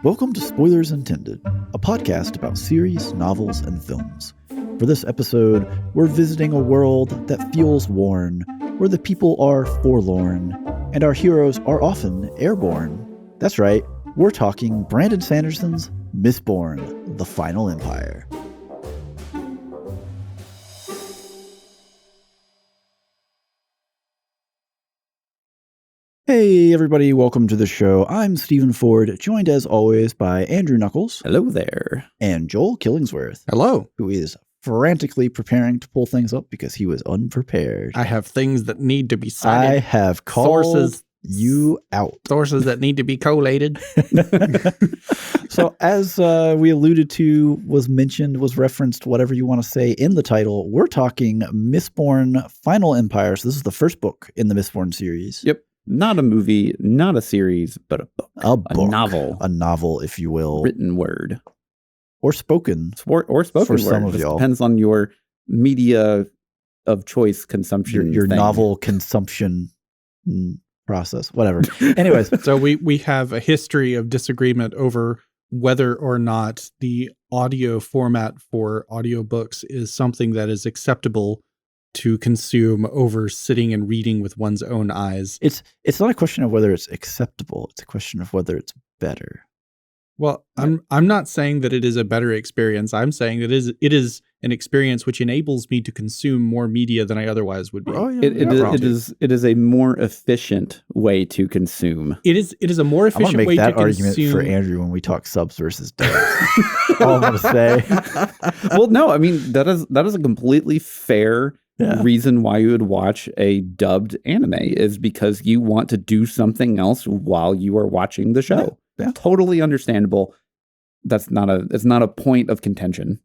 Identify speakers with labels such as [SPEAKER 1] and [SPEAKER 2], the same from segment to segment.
[SPEAKER 1] Welcome to Spoilers Intended, a podcast about series, novels, and films. For this episode, we're visiting a world that feels worn, where the people are forlorn, and our heroes are often airborne. That's right, we're talking Brandon Sanderson's Mistborn, The Final Empire. Hey everybody, welcome to the show. I'm Stephen Ford, joined as always by Andrew Knuckles.
[SPEAKER 2] Hello there.
[SPEAKER 1] And Joel Killingsworth.
[SPEAKER 3] Hello.
[SPEAKER 1] Who is frantically preparing to pull things up because he was unprepared.
[SPEAKER 3] I have things that need to be cited.
[SPEAKER 1] I have called you out.
[SPEAKER 3] Sources that need to be collated.
[SPEAKER 1] So as we alluded to, was mentioned, was referenced, whatever you want to say in the title, we're talking Mistborn Final Empire. So this is the first book in the Mistborn series.
[SPEAKER 2] Yep. Not a movie, not a series, but a book. A novel.
[SPEAKER 1] A novel, if you will.
[SPEAKER 2] Written word.
[SPEAKER 1] Or spoken.
[SPEAKER 2] Or spoken
[SPEAKER 1] for
[SPEAKER 2] word.
[SPEAKER 1] Some of y'all.
[SPEAKER 2] Depends on your media of choice consumption.
[SPEAKER 1] Your novel consumption process. Whatever. Anyways.
[SPEAKER 3] So we have a history of disagreement over whether or not the audio format for audiobooks is something that is acceptable to consume over sitting and reading with one's own eyes.
[SPEAKER 1] It's not a question of whether it's acceptable. It's a question of whether it's better.
[SPEAKER 3] Well, I'm not saying that it is a better experience. I'm saying that it is an experience which enables me to consume more media than I otherwise would be.
[SPEAKER 1] Oh, yeah,
[SPEAKER 2] it is a more efficient way to consume.
[SPEAKER 3] It is a more efficient way to consume.
[SPEAKER 1] I'm going to make that argument for Andrew when we talk subs versus dubs. All I'm going to say.
[SPEAKER 2] Well, no, I mean that is a completely fair reason why you would watch a dubbed anime is because you want to do something else while you are watching the show.
[SPEAKER 1] Yeah.
[SPEAKER 2] Totally understandable. It's not a point of contention.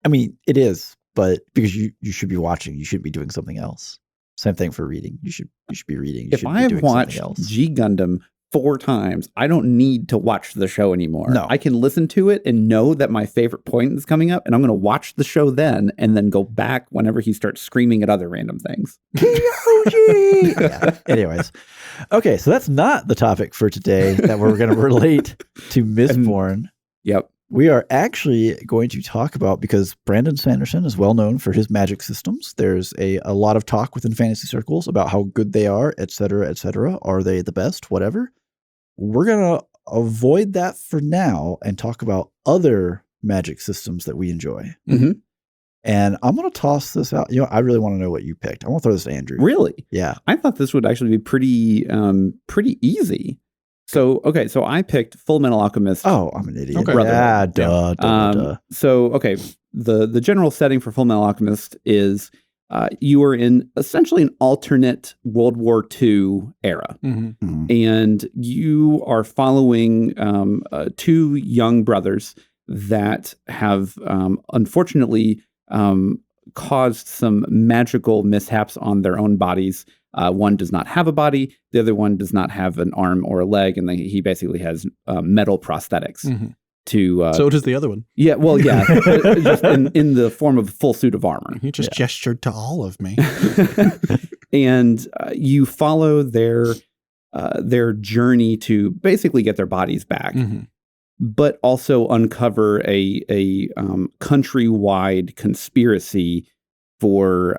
[SPEAKER 1] I mean, it is, but because you should be watching, you should be doing something else. Same thing for reading. You should be reading.
[SPEAKER 2] If I have watched G Gundam 4 times, I don't need to watch the show anymore.
[SPEAKER 1] No.
[SPEAKER 2] I can listen to it and know that my favorite point is coming up, and I'm going to watch the show then, and then go back whenever he starts screaming at other random things.
[SPEAKER 1] Yeah. Anyways. Okay, so that's not the topic for today that we're going to relate to Mistborn.
[SPEAKER 2] Yep.
[SPEAKER 1] We are actually going to talk about, because Brandon Sanderson is well known for his magic systems. There's a lot of talk within fantasy circles about how good they are, et cetera, et cetera. Are they the best? Whatever. We're going to avoid that for now and talk about other magic systems that we enjoy.
[SPEAKER 2] Mm-hmm.
[SPEAKER 1] And I'm going to toss this out. I really want to know what you picked. I want to throw this to Andrew.
[SPEAKER 2] Really?
[SPEAKER 1] Yeah.
[SPEAKER 2] I thought this would actually be pretty easy. So I picked Full Metal Alchemist.
[SPEAKER 1] Oh, I'm an idiot.
[SPEAKER 3] Okay.
[SPEAKER 1] Yeah, duh.
[SPEAKER 2] The general setting for Full Metal Alchemist is you are in essentially an alternate World War II era.
[SPEAKER 3] Mm-hmm.
[SPEAKER 1] Mm-hmm.
[SPEAKER 2] And you are following 2 young brothers that have unfortunately caused some magical mishaps on their own bodies. One does not have a body. The other one does not have an arm or a leg. And he basically has metal prosthetics.
[SPEAKER 3] Mm-hmm.
[SPEAKER 2] So
[SPEAKER 3] does the other one.
[SPEAKER 2] Yeah, well, yeah. Just in the form of a full suit of armor.
[SPEAKER 3] He just gestured to all of me.
[SPEAKER 2] And you follow their journey to basically get their bodies back.
[SPEAKER 3] Mm-hmm.
[SPEAKER 2] But also uncover a countrywide conspiracy for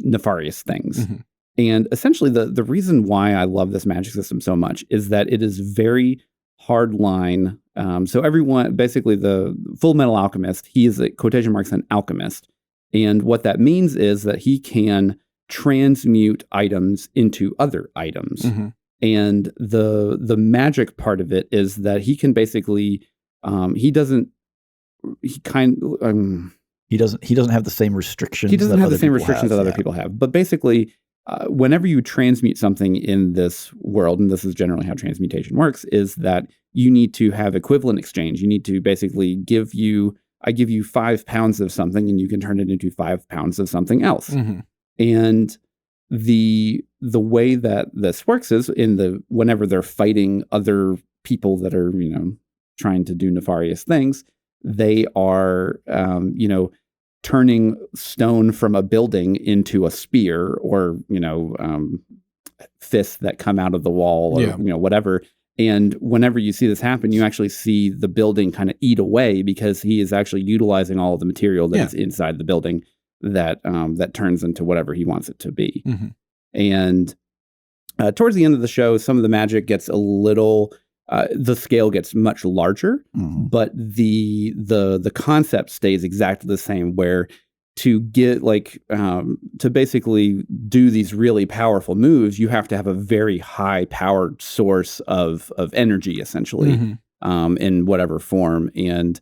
[SPEAKER 2] nefarious things.
[SPEAKER 3] Mm-hmm.
[SPEAKER 2] And essentially, the reason why I love this magic system so much is that it is very hard line. So everyone, basically the Full Metal Alchemist, he is, quotation marks, an alchemist. And what that means is that he can transmute items into other items.
[SPEAKER 3] Mm-hmm.
[SPEAKER 2] And the magic part of it is that he can basically he doesn't
[SPEAKER 1] have the same restrictions.
[SPEAKER 2] He doesn't have the same restrictions that other people have. But basically, whenever you transmute something in this world, and this is generally how transmutation works, is that you need to have equivalent exchange. You need to basically I give you 5 pounds of something, and you can turn it into 5 pounds of something else.
[SPEAKER 3] Mm-hmm.
[SPEAKER 2] And the way that this works is whenever they're fighting other people that are, trying to do nefarious things, they are, turning stone from a building into a spear, or fists that come out of the wall, or whatever. And whenever you see this happen, you actually see the building kind of eat away, because he is actually utilizing all of the material that is inside the building that turns into whatever he wants it to be.
[SPEAKER 3] Mm-hmm.
[SPEAKER 2] And towards the end of the show, some of the magic gets a little, the scale gets much larger, but the concept stays exactly the same, where to get to basically do these really powerful moves, you have to have a very high powered source of energy, essentially, in whatever form. And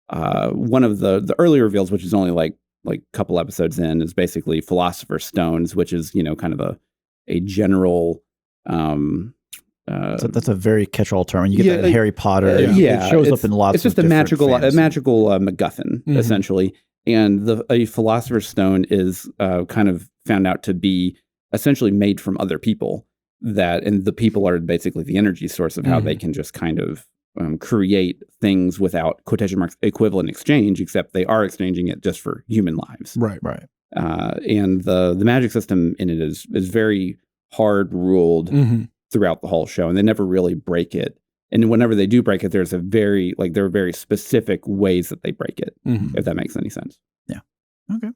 [SPEAKER 2] one of the early reveals, which is only like a couple episodes in, is basically Philosopher's Stones, which is kind of a general.
[SPEAKER 1] So that's a very catch-all term. And you get that in Harry Potter. It shows up in lots.
[SPEAKER 2] It's just
[SPEAKER 1] of
[SPEAKER 2] a magical
[SPEAKER 1] fantasy.
[SPEAKER 2] MacGuffin, essentially. And a Philosopher's Stone is kind of found out to be essentially made from other people. And the people are basically the energy source of how they can just kind of create things without quotation marks equivalent exchange, except they are exchanging it just for human lives.
[SPEAKER 3] Right.
[SPEAKER 2] And the magic system in it is very hard ruled throughout the whole show, and they never really break it. And whenever they do break it, there are very specific ways that they break it, if that makes any sense.
[SPEAKER 1] Yeah. Okay.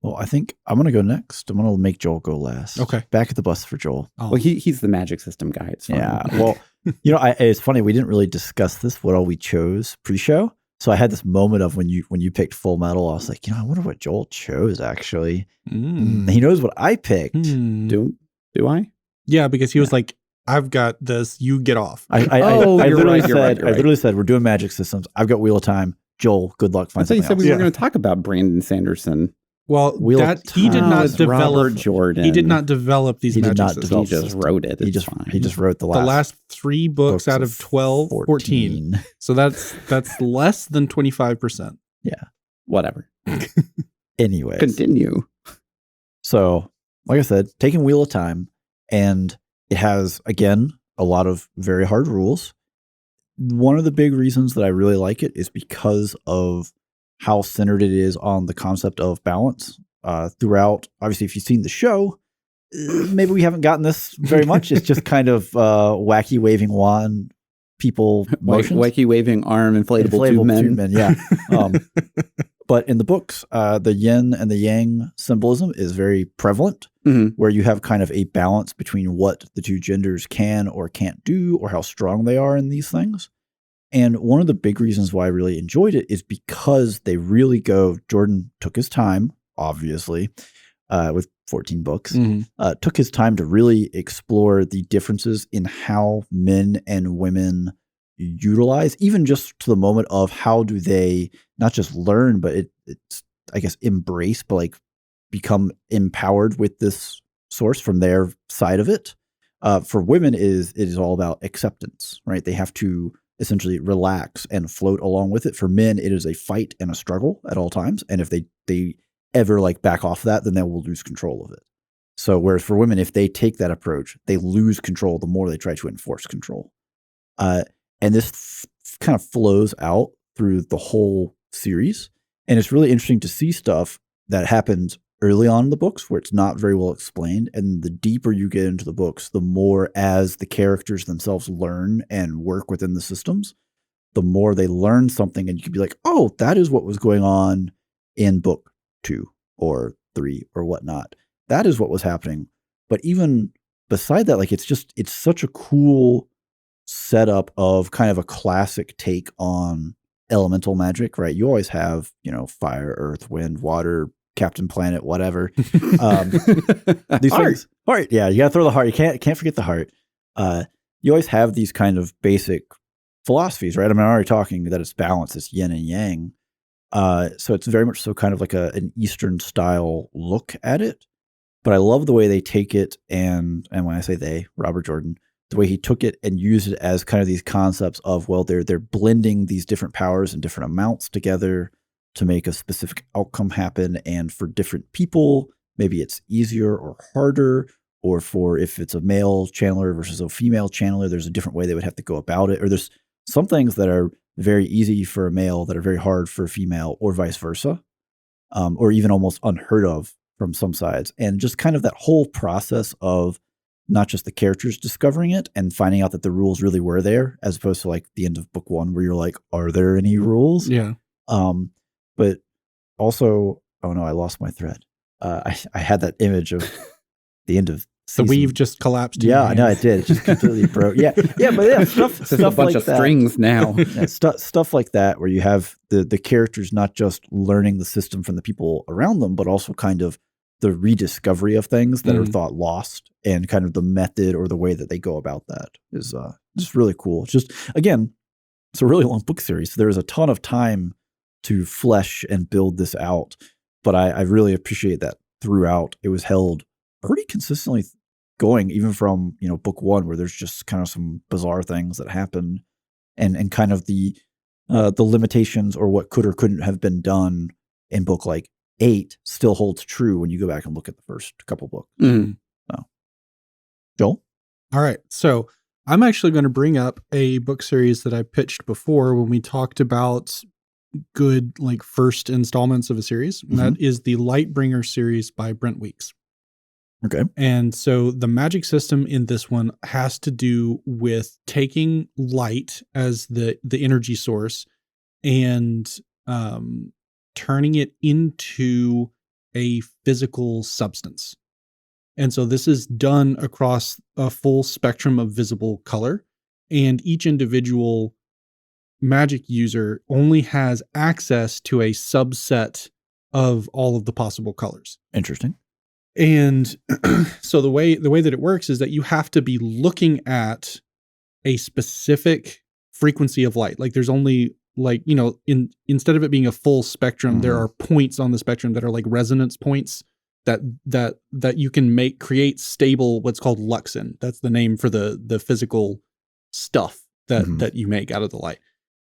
[SPEAKER 1] Well, I think I'm going to go next. I'm going to make Joel go last.
[SPEAKER 3] Okay.
[SPEAKER 1] Back at the bus for Joel.
[SPEAKER 2] Oh. Well, he's the magic system guy. It's fine.
[SPEAKER 1] Yeah. Well, it's funny. We didn't really discuss what all we chose pre-show. So I had this moment of when you picked Full Metal, I was like, I wonder what Joel chose, actually. He knows what I picked.
[SPEAKER 2] Do I?
[SPEAKER 3] Yeah, because he was like, I've got this, you get off.
[SPEAKER 1] I literally said, we're doing magic systems. I've got Wheel of Time. Joel, good luck.
[SPEAKER 2] I thought you said we were going to talk about Brandon Sanderson.
[SPEAKER 3] Well, he did not develop.
[SPEAKER 2] Robert Jordan.
[SPEAKER 3] He did not develop these magic systems.
[SPEAKER 2] He just wrote it.
[SPEAKER 1] He just wrote the last
[SPEAKER 3] 3 books out of 12, 14. So that's less than 25%.
[SPEAKER 1] Yeah.
[SPEAKER 2] Whatever.
[SPEAKER 1] Anyways.
[SPEAKER 2] Continue.
[SPEAKER 1] So, like I said, taking Wheel of Time, and it has, again, a lot of very hard rules. One of the big reasons that I really like it is because of how centered it is on the concept of balance throughout. Obviously, if you've seen the show, maybe we haven't gotten this very much. It's just kind of wacky waving wand people motions.
[SPEAKER 2] Wacky waving arm, inflatable tube men.
[SPEAKER 1] Yeah. But in the books, the yin and the yang symbolism is very prevalent, where you have kind of a balance between what the two genders can or can't do, or how strong they are in these things. And one of the big reasons why I really enjoyed it is because they really Jordan took his time, obviously, with 14 books, took his time to really explore the differences in how men and women utilize, even just to the moment of how do they not just learn, but it's I guess embrace, but like become empowered with this source from their side of it. For women, it is all about acceptance, right? They have to essentially relax and float along with it. For men, it is a fight and a struggle at all times, and if they ever like back off that, then they will lose control of it. So whereas for women, if they take that approach, they lose control the more they try to enforce control. And this kind of flows out through the whole series. And it's really interesting to see stuff that happens early on in the books where it's not very well explained. And the deeper you get into the books, the more as the characters themselves learn and work within the systems, the more they learn something. And you can be like, oh, that is what was going on in book 2 or 3 or whatnot. That is what was happening. But even beside that, like it's such a cool setup of kind of a classic take on elemental magic, right? You always have, fire, earth, wind, water, Captain Planet, whatever. These things, heart. Yeah, you gotta throw the heart. You can't forget the heart. You always have these kind of basic philosophies, right? I mean, I'm already talking that it's balance, it's yin and yang. So it's very much so kind of like an Eastern style look at it. But I love the way they take it, and when I say they, Robert Jordan, the way he took it and used it as kind of these concepts of, well, they're blending these different powers and different amounts together to make a specific outcome happen. And for different people, maybe it's easier or harder, or for if it's a male channeler versus a female channeler, there's a different way they would have to go about it. Or there's some things that are very easy for a male that are very hard for a female, or vice versa. or even almost unheard of from some sides. And just kind of that whole process of not just the characters discovering it and finding out that the rules really were there, as opposed to like the end of book 1 where you're like, are there any rules?
[SPEAKER 3] Yeah.
[SPEAKER 1] But also, oh no, I lost my thread. I had that image of the end of season.
[SPEAKER 3] The weave just collapsed.
[SPEAKER 1] Yeah, I know it did. It just completely broke. Yeah, but yeah, stuff
[SPEAKER 2] There's a bunch
[SPEAKER 1] like
[SPEAKER 2] of
[SPEAKER 1] that.
[SPEAKER 2] strings now.
[SPEAKER 1] Yeah, stuff like that, where you have the characters not just learning the system from the people around them, but also kind of the rediscovery of things that are thought lost, and kind of the method or the way that they go about that is just really cool. Just again, it's a really long book series, so there's a ton of time to flesh and build this out. But I really appreciate that throughout it was held pretty consistently going, even from, book 1, where there's just kind of some bizarre things that happen, and kind of the limitations or what could or couldn't have been done in book like 8 still holds true when you go back and look at the first couple books. So, Joel?
[SPEAKER 3] All right. So I'm actually going to bring up a book series that I pitched before when we talked about good like first installments of a series. And that is the Lightbringer series by Brent Weeks.
[SPEAKER 1] Okay.
[SPEAKER 3] And so the magic system in this one has to do with taking light as the energy source and turning it into a physical substance. And so this is done across a full spectrum of visible color, and each individual magic user only has access to a subset of all of the possible colors.
[SPEAKER 1] Interesting.
[SPEAKER 3] And so the way that it works is that you have to be looking at a specific frequency of light. Like there's only instead of it being a full spectrum, there are points on the spectrum that are like resonance points that you can create stable, what's called luxin. That's the name for the physical stuff that you make out of the light.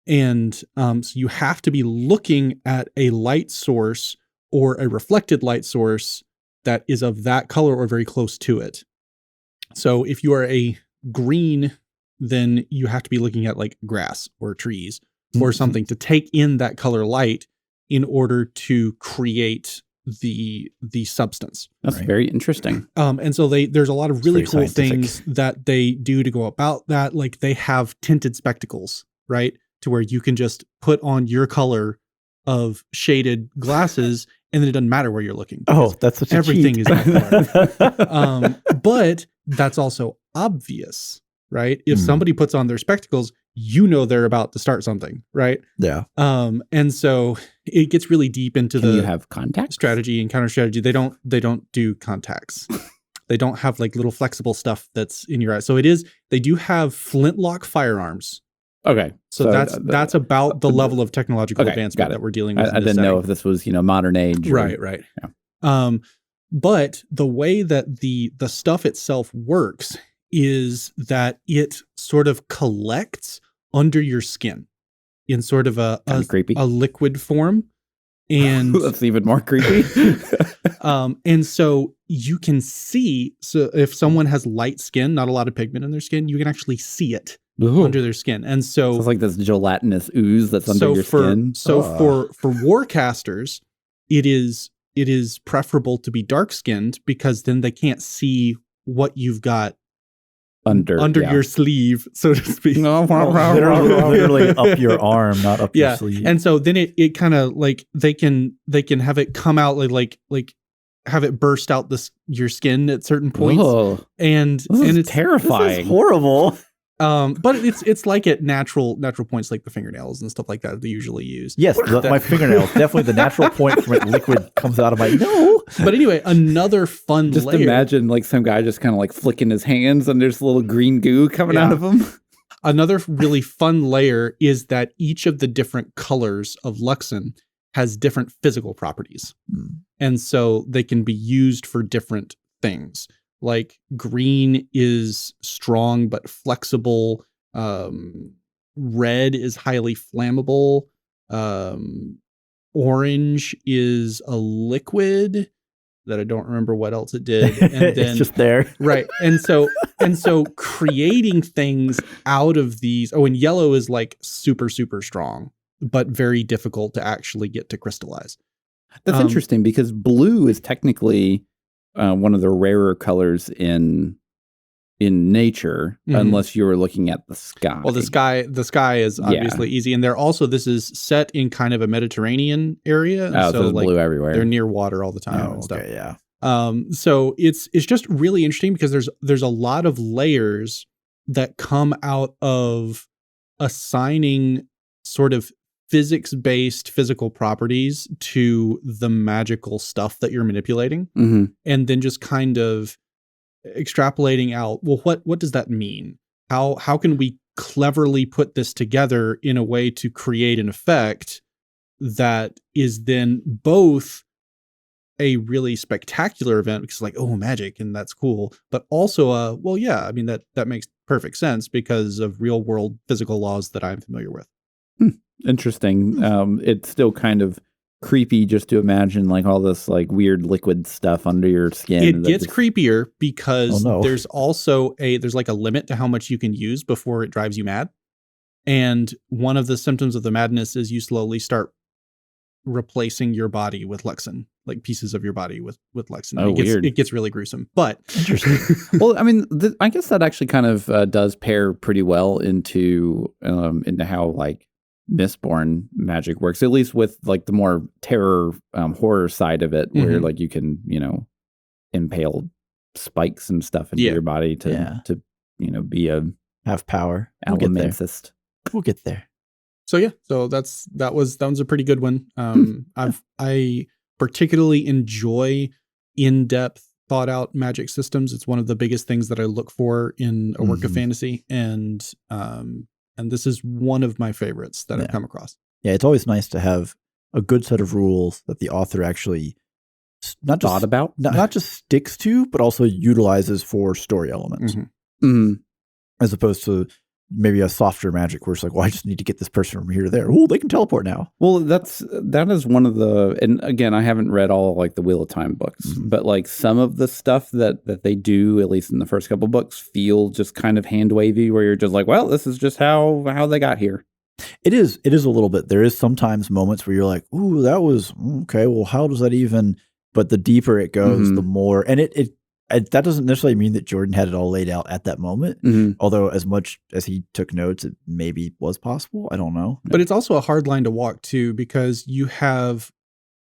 [SPEAKER 3] And so you have to be looking at a light source or a reflected light source that is of that color or very close to it. So if you are a green, then you have to be looking at like grass or trees or something to take in that color light in order to create the substance.
[SPEAKER 2] That's very interesting.
[SPEAKER 3] And so there's a lot of really cool things that they do to go about that. Like they have tinted spectacles, right? To where you can just put on your color of shaded glasses and then it doesn't matter where you're looking.
[SPEAKER 1] Oh, that's such
[SPEAKER 3] everything
[SPEAKER 1] a
[SPEAKER 3] is that color. But that's also obvious, right? If somebody puts on their spectacles, you know they're about to start something, right?
[SPEAKER 1] Yeah.
[SPEAKER 3] And so it gets really deep into
[SPEAKER 2] you have contacts?
[SPEAKER 3] Strategy and counter strategy. They don't do contacts. They don't have like little flexible stuff that's in your eyes. So they do have flintlock firearms.
[SPEAKER 2] Okay.
[SPEAKER 3] So that's about the level of technological advancement that we're dealing with.
[SPEAKER 2] I didn't know if this was, modern age.
[SPEAKER 3] Right. Yeah. But the way that the stuff itself works is that it sort of collects under your skin in sort of a liquid form. And
[SPEAKER 2] that's even more creepy.
[SPEAKER 3] And so you can see, so if someone has light skin, not a lot of pigment in their skin, you can actually see it under their skin. And so
[SPEAKER 2] it's like this gelatinous ooze that's under your skin.
[SPEAKER 3] So for warcasters, it is preferable to be dark skinned because then they can't see what you've got under your sleeve, so to speak.
[SPEAKER 1] literally up your arm, not up your sleeve.
[SPEAKER 3] And so then it kind of like they can have it come out like have it burst out your skin at certain points.
[SPEAKER 2] Whoa.
[SPEAKER 3] And it's
[SPEAKER 2] terrifying.
[SPEAKER 1] This is horrible.
[SPEAKER 3] But it's like at natural points like the fingernails and stuff like that they usually use.
[SPEAKER 1] Yes, my fingernails, definitely the natural point from it liquid comes out of my no.
[SPEAKER 3] But anyway, another fun
[SPEAKER 2] just
[SPEAKER 3] layer.
[SPEAKER 2] Imagine like some guy just kind of like flicking his hands and there's a little green goo coming out of him.
[SPEAKER 3] Another really fun layer is that each of the different colors of Luxin has different physical properties. And so they can be used for different things. Like green is strong but flexible. Red is highly flammable. Orange is a liquid that I don't remember what else it did. And then
[SPEAKER 1] it's just there.
[SPEAKER 3] Right. And so creating things out of these. Oh, and yellow is like super, super strong, but very difficult to actually get to crystallize.
[SPEAKER 2] That's interesting because blue is technically one of the rarer colors in nature, unless you're looking at the sky.
[SPEAKER 3] Well, the sky is obviously easy, and this is set in kind of a Mediterranean area, and
[SPEAKER 2] so there's blue everywhere.
[SPEAKER 3] They're near water all the time and stuff.
[SPEAKER 1] Okay, yeah.
[SPEAKER 3] So it's just really interesting because there's a lot of layers that come out of assigning sort of physics-based physical properties to the magical stuff that you're manipulating, and then just kind of extrapolating out, well, what does that mean? How can we cleverly put this together in a way to create an effect that is then both a really spectacular event because like, oh, magic, and that's cool, but also that makes perfect sense because of real world physical laws that I'm familiar with.
[SPEAKER 2] Interesting. It's still kind of creepy just to imagine like all this like weird liquid stuff under your skin.
[SPEAKER 3] It gets creepier because there's also there's like a limit to how much you can use before it drives you mad. And one of the symptoms of the madness is you slowly start replacing your body with Lexan, like pieces of your body with Lexan.
[SPEAKER 2] Oh, weird.
[SPEAKER 3] It gets really gruesome, but
[SPEAKER 1] interesting.
[SPEAKER 2] Well, I mean, I guess that actually kind of does pair pretty well into how like Mistborn magic works, at least with like the more terror horror side of it, where like you can impale spikes and stuff into your body to be a
[SPEAKER 1] have power.
[SPEAKER 2] Elementist.
[SPEAKER 1] We'll get there.
[SPEAKER 3] So that was a pretty good one. I particularly enjoy in-depth thought out magic systems. It's one of the biggest things that I look for in a work of fantasy, and this is one of my favorites that I've come across.
[SPEAKER 1] Yeah, it's always nice to have a good set of rules that the author actually not just sticks to, but also utilizes for story elements. As opposed to maybe a softer magic where it's like, well, I just need to get this person from here to there. Oh, they can teleport now.
[SPEAKER 2] Well, that is one of the, and again, I haven't read all like the Wheel of Time books, but like some of the stuff that they do, at least in the first couple books, feel just kind of hand wavy, where you're just like, well, this is just how they got here.
[SPEAKER 1] It is a little bit. There is sometimes moments where you're like, ooh, that was okay. Well, how does that even? But the deeper it goes, the more, and it that doesn't necessarily mean that Jordan had it all laid out at that moment. Although as much as he took notes, it maybe was possible. I don't know.
[SPEAKER 3] But it's also a hard line to walk too, because you have,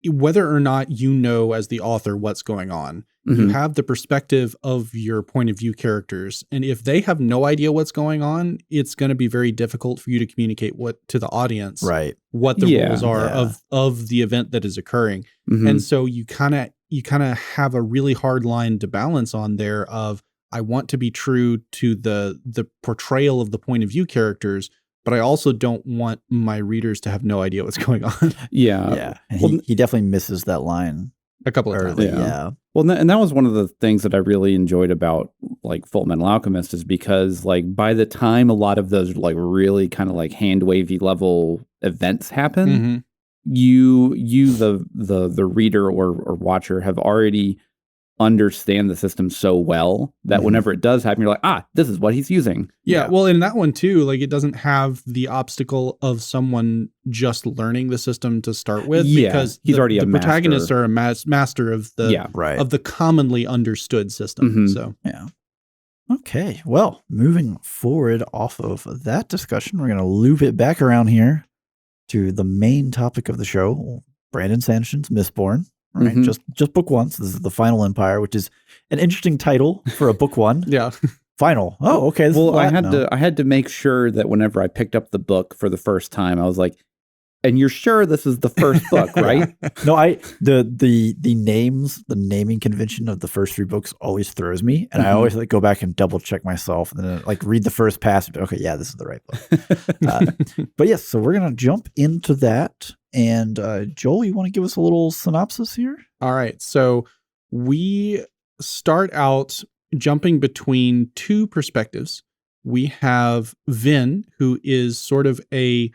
[SPEAKER 3] whether or not you know as the author what's going on, you have the perspective of your point of view characters. And if they have no idea what's going on, it's going to be very difficult for you to communicate to the audience, what the rules are of the event that is occurring. And so you kind of have a really hard line to balance on there of, I want to be true to the portrayal of the point of view characters, but I also don't want my readers to have no idea what's going on.
[SPEAKER 1] Yeah. And he definitely misses that line
[SPEAKER 3] a couple of times.
[SPEAKER 1] Yeah.
[SPEAKER 2] Well, and that was one of the things that I really enjoyed about like Full Metal Alchemist, is because like by the time a lot of those like really kind of like hand wavy level events happen, you the reader or watcher have already understand the system so well that whenever it does happen, you're like, this is what he's using.
[SPEAKER 3] Yeah. Well, in that one too, like it doesn't have the obstacle of someone just learning the system to start with, because
[SPEAKER 2] he's already
[SPEAKER 3] the
[SPEAKER 2] a master.
[SPEAKER 3] Protagonists are a master of the commonly understood system. So
[SPEAKER 1] Okay. Well, moving forward off of that discussion, we're going to loop it back around here to the main topic of the show, Brandon Sanderson's Mistborn. Right, just book one. So this is the Final Empire, which is an interesting title for a book one. Final. Oh, okay.
[SPEAKER 2] Well, I had to make sure that whenever I picked up the book for the first time, I was like, and you're sure this is the first book, right?
[SPEAKER 1] No, the names, the naming convention of the first three books always throws me, and I always like go back and double check myself, and then like read the first pass. Okay, yeah, this is the right book. But yes, so we're gonna jump into that. And Joel, you want to give us a little synopsis here?
[SPEAKER 3] All right. So we start out jumping between two perspectives. We have Vin, who is sort of a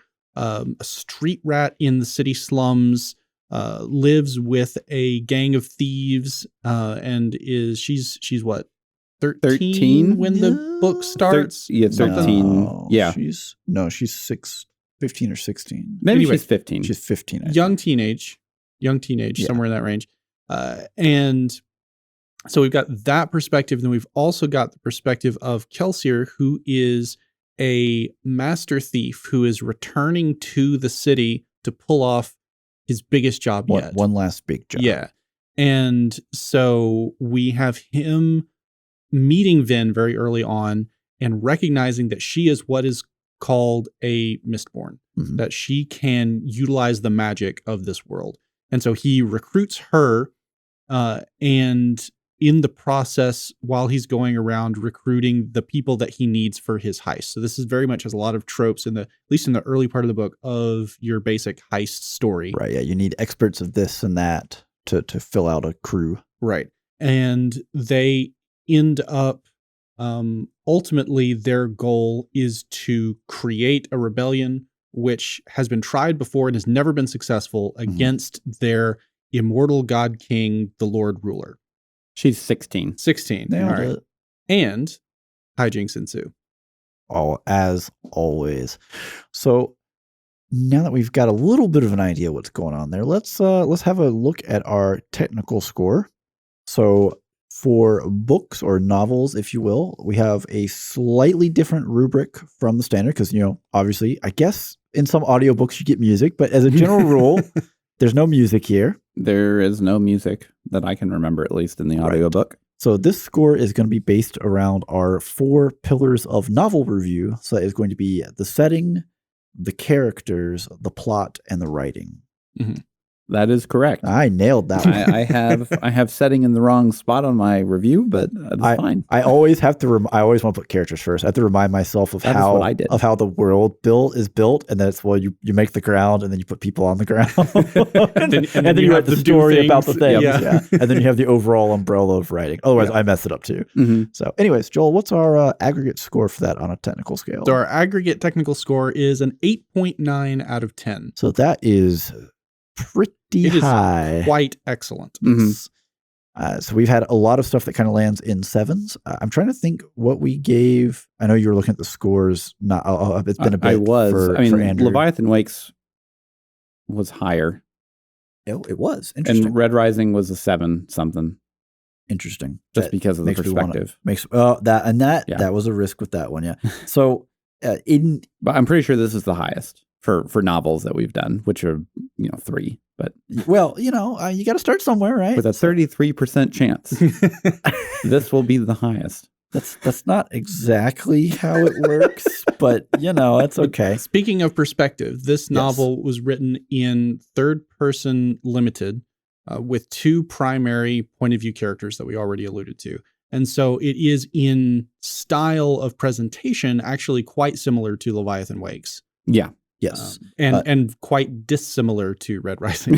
[SPEAKER 3] street rat in the city slums, lives with a gang of thieves, and she's what, 13 when the book starts?
[SPEAKER 2] 13.
[SPEAKER 1] She's 15 or 16.
[SPEAKER 2] Maybe
[SPEAKER 3] anyway,
[SPEAKER 2] she's 15.
[SPEAKER 1] She's 15.
[SPEAKER 3] Young teenage. young teenage, somewhere in that range. And so we've got that perspective. And then we've also got the perspective of Kelsier, who is a master thief who is returning to the city to pull off his biggest job yet.
[SPEAKER 1] One last big job.
[SPEAKER 3] Yeah. And so we have him meeting Vin very early on and recognizing that she is what is called a Mistborn, that she can utilize the magic of this world. And so he recruits her, and in the process, while he's going around recruiting the people that he needs for his heist. So this is very much has a lot of tropes at least in the early part of the book, of your basic heist story.
[SPEAKER 1] Right. Yeah. You need experts of this and that to fill out a crew.
[SPEAKER 3] Right. And they end up, ultimately their goal is to create a rebellion, which has been tried before and has never been successful, against their immortal god king, the Lord Ruler.
[SPEAKER 2] She's 16.
[SPEAKER 3] 16.
[SPEAKER 1] Nailed
[SPEAKER 3] All right.
[SPEAKER 1] it.
[SPEAKER 3] And hijinks ensue.
[SPEAKER 1] Oh, as always. So now that we've got a little bit of an idea what's going on there, let's have a look at our technical score. So for books or novels, if you will, we have a slightly different rubric from the standard because, obviously, I guess in some audiobooks you get music, but as a general rule, there's no music here.
[SPEAKER 2] There is no music that I can remember, at least in the audiobook.
[SPEAKER 1] So this score is going to be based around our 4 pillars of novel review. So that is going to be the setting, the characters, the plot, and the writing.
[SPEAKER 2] That is correct.
[SPEAKER 1] I nailed that one.
[SPEAKER 2] I have setting in the wrong spot on my review, but that's fine.
[SPEAKER 1] I always have to. I always want to put characters first. I have to remind myself of how the world is built, and that's you make the ground, and then you put people on the ground, and then you write the story about the things, and then you have the overall umbrella of writing. Otherwise, I mess it up too. So, anyways, Joel, what's our aggregate score for that on a technical scale?
[SPEAKER 3] So our aggregate technical score is an 8.9 out of 10.
[SPEAKER 1] So that is pretty high.
[SPEAKER 3] Quite excellent.
[SPEAKER 1] So we've had a lot of stuff that kind of lands in 7s. I'm trying to think what we gave. I know you were looking at the scores. It's been a bit. For Andrew.
[SPEAKER 2] Leviathan Wakes was higher.
[SPEAKER 1] It was interesting.
[SPEAKER 2] And Red Rising was a 7 something.
[SPEAKER 1] Interesting.
[SPEAKER 2] Just because of the perspective.
[SPEAKER 1] That was a risk with that one. Yeah. So
[SPEAKER 2] but I'm pretty sure this is the highest for novels that we've done, which are 3. But
[SPEAKER 1] you got to start somewhere, right?
[SPEAKER 2] With a 33% chance, this will be the highest.
[SPEAKER 1] That's not exactly how it works, but that's okay.
[SPEAKER 3] Speaking of perspective, this novel was written in third person limited, with 2 primary point of view characters that we already alluded to. And so it is in style of presentation actually quite similar to Leviathan Wakes.
[SPEAKER 2] Yeah.
[SPEAKER 1] Yes.
[SPEAKER 3] And quite dissimilar to Red Rising.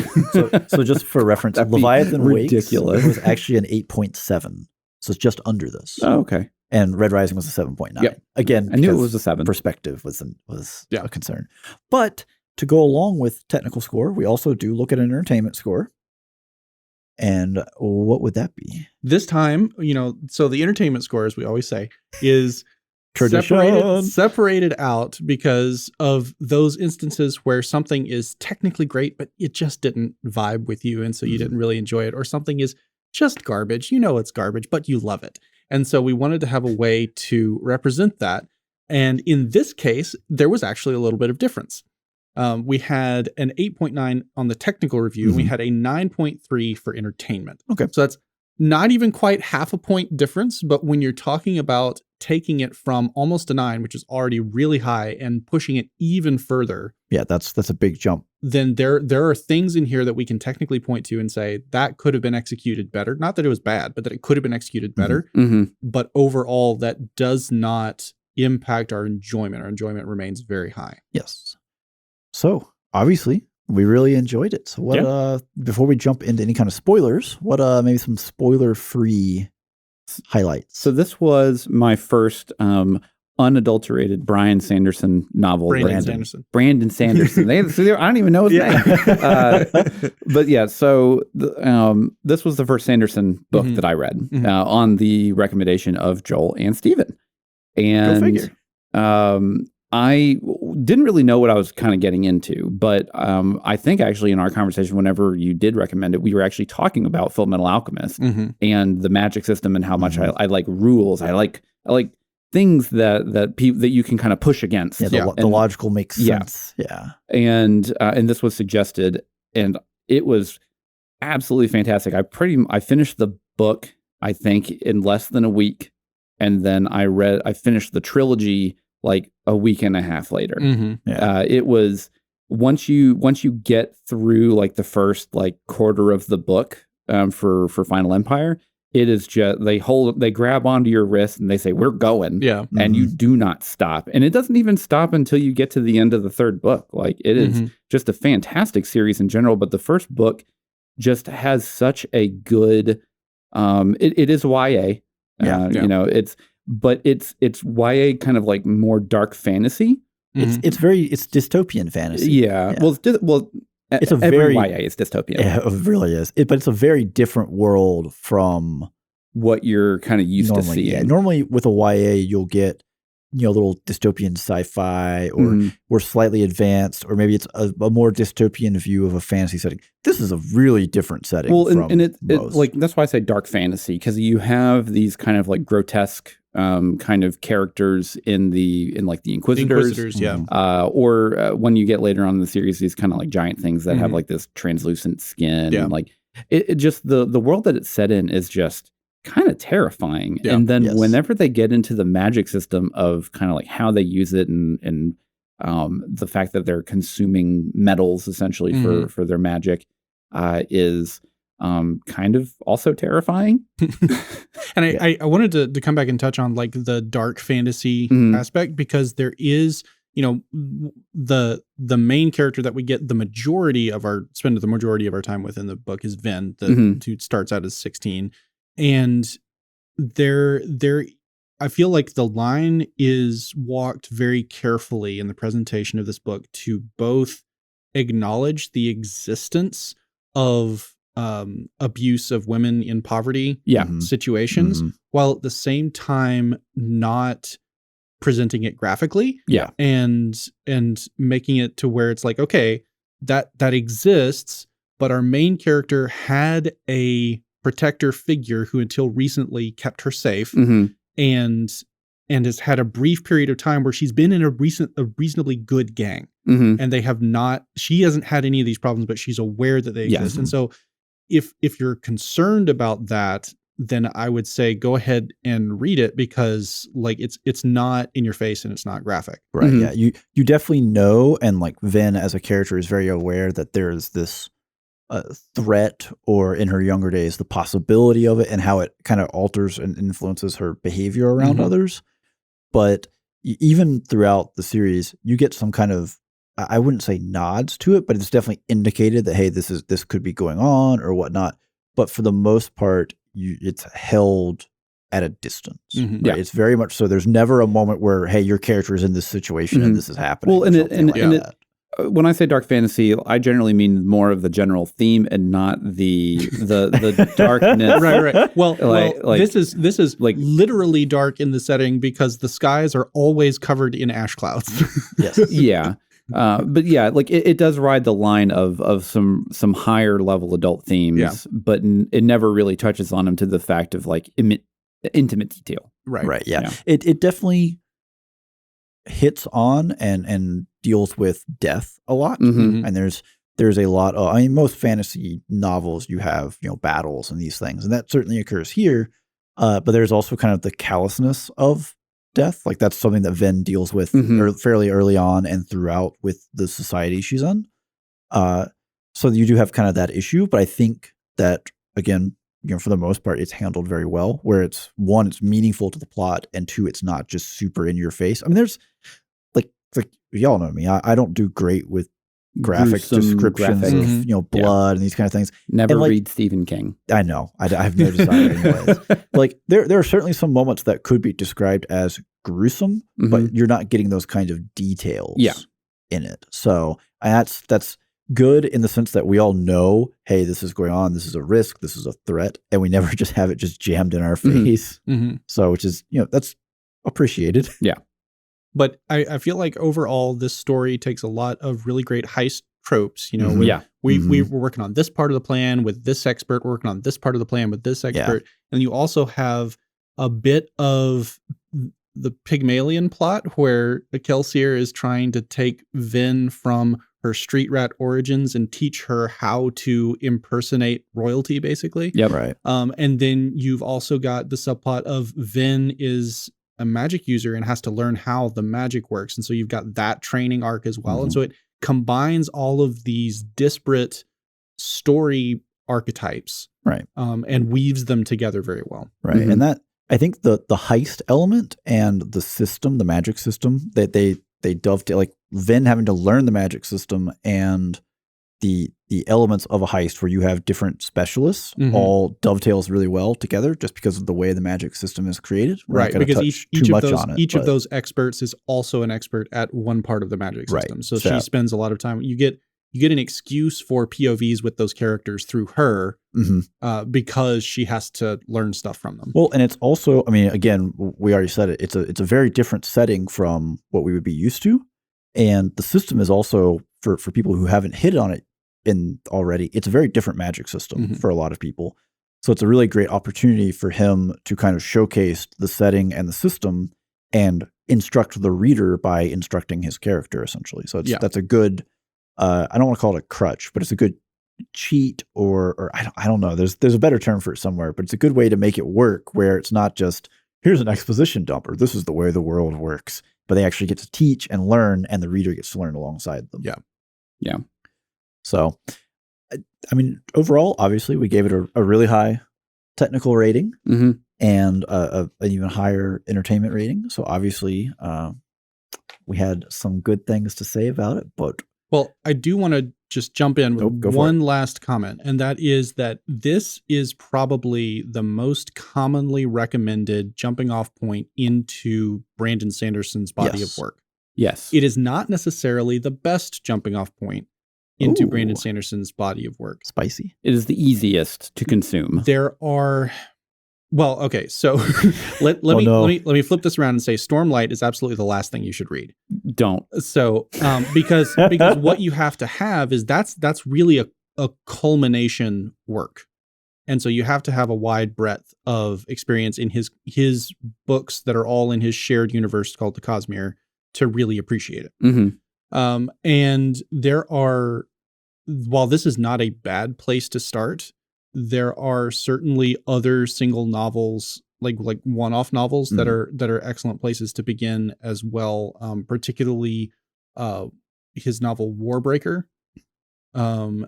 [SPEAKER 1] so just for reference, Leviathan Wakes was actually an 8.7. So it's just under this.
[SPEAKER 2] Oh, okay.
[SPEAKER 1] And Red Rising was a 7.9.
[SPEAKER 2] Yep.
[SPEAKER 1] Again,
[SPEAKER 2] I knew it was a 7.
[SPEAKER 1] Perspective was a concern. But to go along with technical score, we also do look at an entertainment score. And what would that be?
[SPEAKER 3] This time, so the entertainment score, as we always say, is separated out because of those instances where something is technically great, but it just didn't vibe with you. And so you didn't really enjoy it, or something is just garbage. It's garbage, but you love it. And so we wanted to have a way to represent that. And in this case, there was actually a little bit of difference. We had an 8.9 on the technical review. And we had a 9.3 for entertainment.
[SPEAKER 1] Okay.
[SPEAKER 3] So that's not even quite half a point difference. But when you're talking about taking it from almost a 9, which is already really high, and pushing it even further.
[SPEAKER 1] Yeah, that's a big jump.
[SPEAKER 3] Then there are things in here that we can technically point to and say that could have been executed better. Not that it was bad, but that it could have been executed better. But overall, that does not impact our enjoyment. Our enjoyment remains very high.
[SPEAKER 1] Yes. So obviously we really enjoyed it. So what, before we jump into any kind of spoilers, what, maybe some spoiler-free highlights?
[SPEAKER 2] So this was my first unadulterated Brandon Sanderson novel. Brandon Sanderson. I don't even know his name. But yeah, so this was the first Sanderson book that I read on the recommendation of Joel and Steven. And
[SPEAKER 1] Go figure.
[SPEAKER 2] didn't really know what I was kind of getting into, but I think actually in our conversation, whenever you did recommend it, we were actually talking about Full Metal Alchemist and the magic system and how much I like rules. I like things that you can kind of push against.
[SPEAKER 1] Yeah, the logical makes sense. Yeah.
[SPEAKER 2] And this was suggested, and it was absolutely fantastic. I finished the book, I think, in less than a week, and then I finished the trilogy like a week and a half later. It was once you get through like the first like quarter of the book for Final Empire, it is just they grab onto your wrist and they say, we're going.
[SPEAKER 3] Yeah.
[SPEAKER 2] And you do not stop. And it doesn't even stop until you get to the end of the third book. Like it is just a fantastic series in general, but the first book just has such a good it is YA. You know, it's YA kind of like more dark fantasy.
[SPEAKER 1] It's dystopian fantasy.
[SPEAKER 2] Yeah. It's a
[SPEAKER 1] very
[SPEAKER 2] YA is dystopian.
[SPEAKER 1] Yeah, it really is. But it's a very different world from
[SPEAKER 2] what you're kind of used to seeing.
[SPEAKER 1] Yeah. Normally with a YA, you'll get little dystopian sci-fi or slightly advanced, or maybe it's a more dystopian view of a fantasy setting. This is a really different setting.
[SPEAKER 2] Well, and it like that's why I say dark fantasy, because you have these kind of like grotesque kind of characters in like the Inquisitors, or when you get later on in the series, these kind of like giant things that have like this translucent skin, and like it just the world that it's set in is just kind of terrifying. And then whenever they get into the magic system of kind of like how they use it and the fact that they're consuming metals essentially for their magic is kind of also terrifying.
[SPEAKER 3] And I wanted to come back and touch on like the dark fantasy aspect, because there is, the main character that we get spend the majority of our time with in the book is Ven, who starts out as 16. And I feel like the line is walked very carefully in the presentation of this book to both acknowledge the existence of abuse of women in poverty situations, while at the same time not presenting it graphically, and making it to where it's like, okay, that exists, but our main character had a protector figure who until recently kept her safe, and has had a brief period of time where she's been in a reasonably good gang, and she hasn't had any of these problems, but she's aware that they exist. And so if you're concerned about that, then I would say go ahead and read it, because like it's not in your face and it's not graphic.
[SPEAKER 1] Right. Yeah. You definitely know, and like Ven as a character is very aware that there's this threat, or in her younger days, the possibility of it, and how it kind of alters and influences her behavior around others. But even throughout the series, you get some kind of, I wouldn't say nods to it, but it's definitely indicated that, hey, this could be going on or whatnot. But for the most part, it's held at a distance. Right? It's very much so. There's never a moment where, hey, your character is in this situation and this is happening.
[SPEAKER 2] Well, when I say dark fantasy, I generally mean more of the general theme and not the darkness.
[SPEAKER 3] Right. Well, this is like literally dark in the setting, because the skies are always covered in ash clouds.
[SPEAKER 1] Yes.
[SPEAKER 2] Yeah. But yeah, like it does ride the line of some higher level adult themes, but it never really touches on them to the fact of like intimate detail.
[SPEAKER 1] Right. Yeah. It definitely hits on and deals with death a lot, and there's a lot of, I mean, most fantasy novels you have battles and these things, and that certainly occurs here, but there's also kind of the callousness of death. Like that's something that Ven deals with fairly early on and throughout with the society she's in, so you do have kind of that issue. But I think that, again, for the most part, it's handled very well, where it's meaningful to the plot, and two, it's not just super in your face. I mean, there's like y'all know me. I don't do great with graphic descriptions of blood and these kind of things.
[SPEAKER 2] Never read Stephen King.
[SPEAKER 1] I know. I have no desire anyways. Like there are certainly some moments that could be described as gruesome, but you're not getting those kinds of details in it. So that's good in the sense that we all know, hey, this is going on. This is a risk. This is a threat. And we never just have it just jammed in our face. So, which is, that's appreciated.
[SPEAKER 2] Yeah.
[SPEAKER 3] But I feel like overall, this story takes a lot of really great heist tropes. You know, we were working on this part of the plan with this expert, working on this part of the plan with this expert. And you also have a bit of the Pygmalion plot where Kelsier is trying to take Vin from her street rat origins and teach her how to impersonate royalty, basically.
[SPEAKER 2] Yep.
[SPEAKER 1] Right.
[SPEAKER 3] And then you've also got the subplot of Vin is a magic user and has to learn how the magic works. And so you've got that training arc as well. And so it combines all of these disparate story archetypes.
[SPEAKER 1] Right.
[SPEAKER 3] And weaves them together very well.
[SPEAKER 1] Right. And that, I think the heist element and the system, the magic system, that they dovetail, like Vin having to learn the magic system and the elements of a heist where you have different specialists all dovetails really well together just because of the way the magic system is created.
[SPEAKER 3] Right, because each of those experts is also an expert at one part of the magic system. So she spends a lot of time. You get an excuse for POVs with those characters through her because she has to learn stuff from them.
[SPEAKER 1] Well, and it's also, I mean, again, we already said it. It's a very different setting from what we would be used to. And the system is also, for people who haven't hit on it already, it's a very different magic system for a lot of people. So it's a really great opportunity for him to kind of showcase the setting and the system and instruct the reader by instructing his character, essentially. So that's a good, I don't want to call it a crutch, but it's a good cheat or I don't know. There's a better term for it somewhere, but it's a good way to make it work where it's not just, here's an exposition dumper. This is the way the world works. But they actually get to teach and learn, and the reader gets to learn alongside them.
[SPEAKER 2] Yeah.
[SPEAKER 1] So, I mean, overall, obviously, we gave it a really high technical rating and an even higher entertainment rating. So, obviously, we had some good things to say about it. But
[SPEAKER 3] I do want to just jump in with one last comment, and that is that this is probably the most commonly recommended jumping off point into Brandon Sanderson's body of work.
[SPEAKER 2] Yes.
[SPEAKER 3] It is not necessarily the best jumping off point into Brandon Sanderson's body of work.
[SPEAKER 1] Spicy.
[SPEAKER 2] It is the easiest to consume.
[SPEAKER 3] There are... Well, okay, so let me flip this around and say Stormlight is absolutely the last thing you should read.
[SPEAKER 2] Don't.
[SPEAKER 3] So because what you have to have is that's really a culmination work. And so you have to have a wide breadth of experience in his books that are all in his shared universe called the Cosmere to really appreciate it. And there are, while this is not a bad place to start, there are certainly other single novels, like one-off novels that are excellent places to begin as well. Particularly his novel Warbreaker, or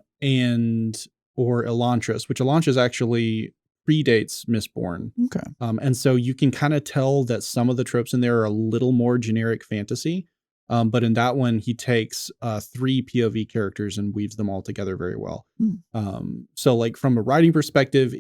[SPEAKER 3] Elantris, which Elantris actually predates Mistborn.
[SPEAKER 1] Okay.
[SPEAKER 3] And so you can kind of tell that some of the tropes in there are a little more generic fantasy. But in that one, he takes 3 POV characters and weaves them all together very well. So like from a writing perspective,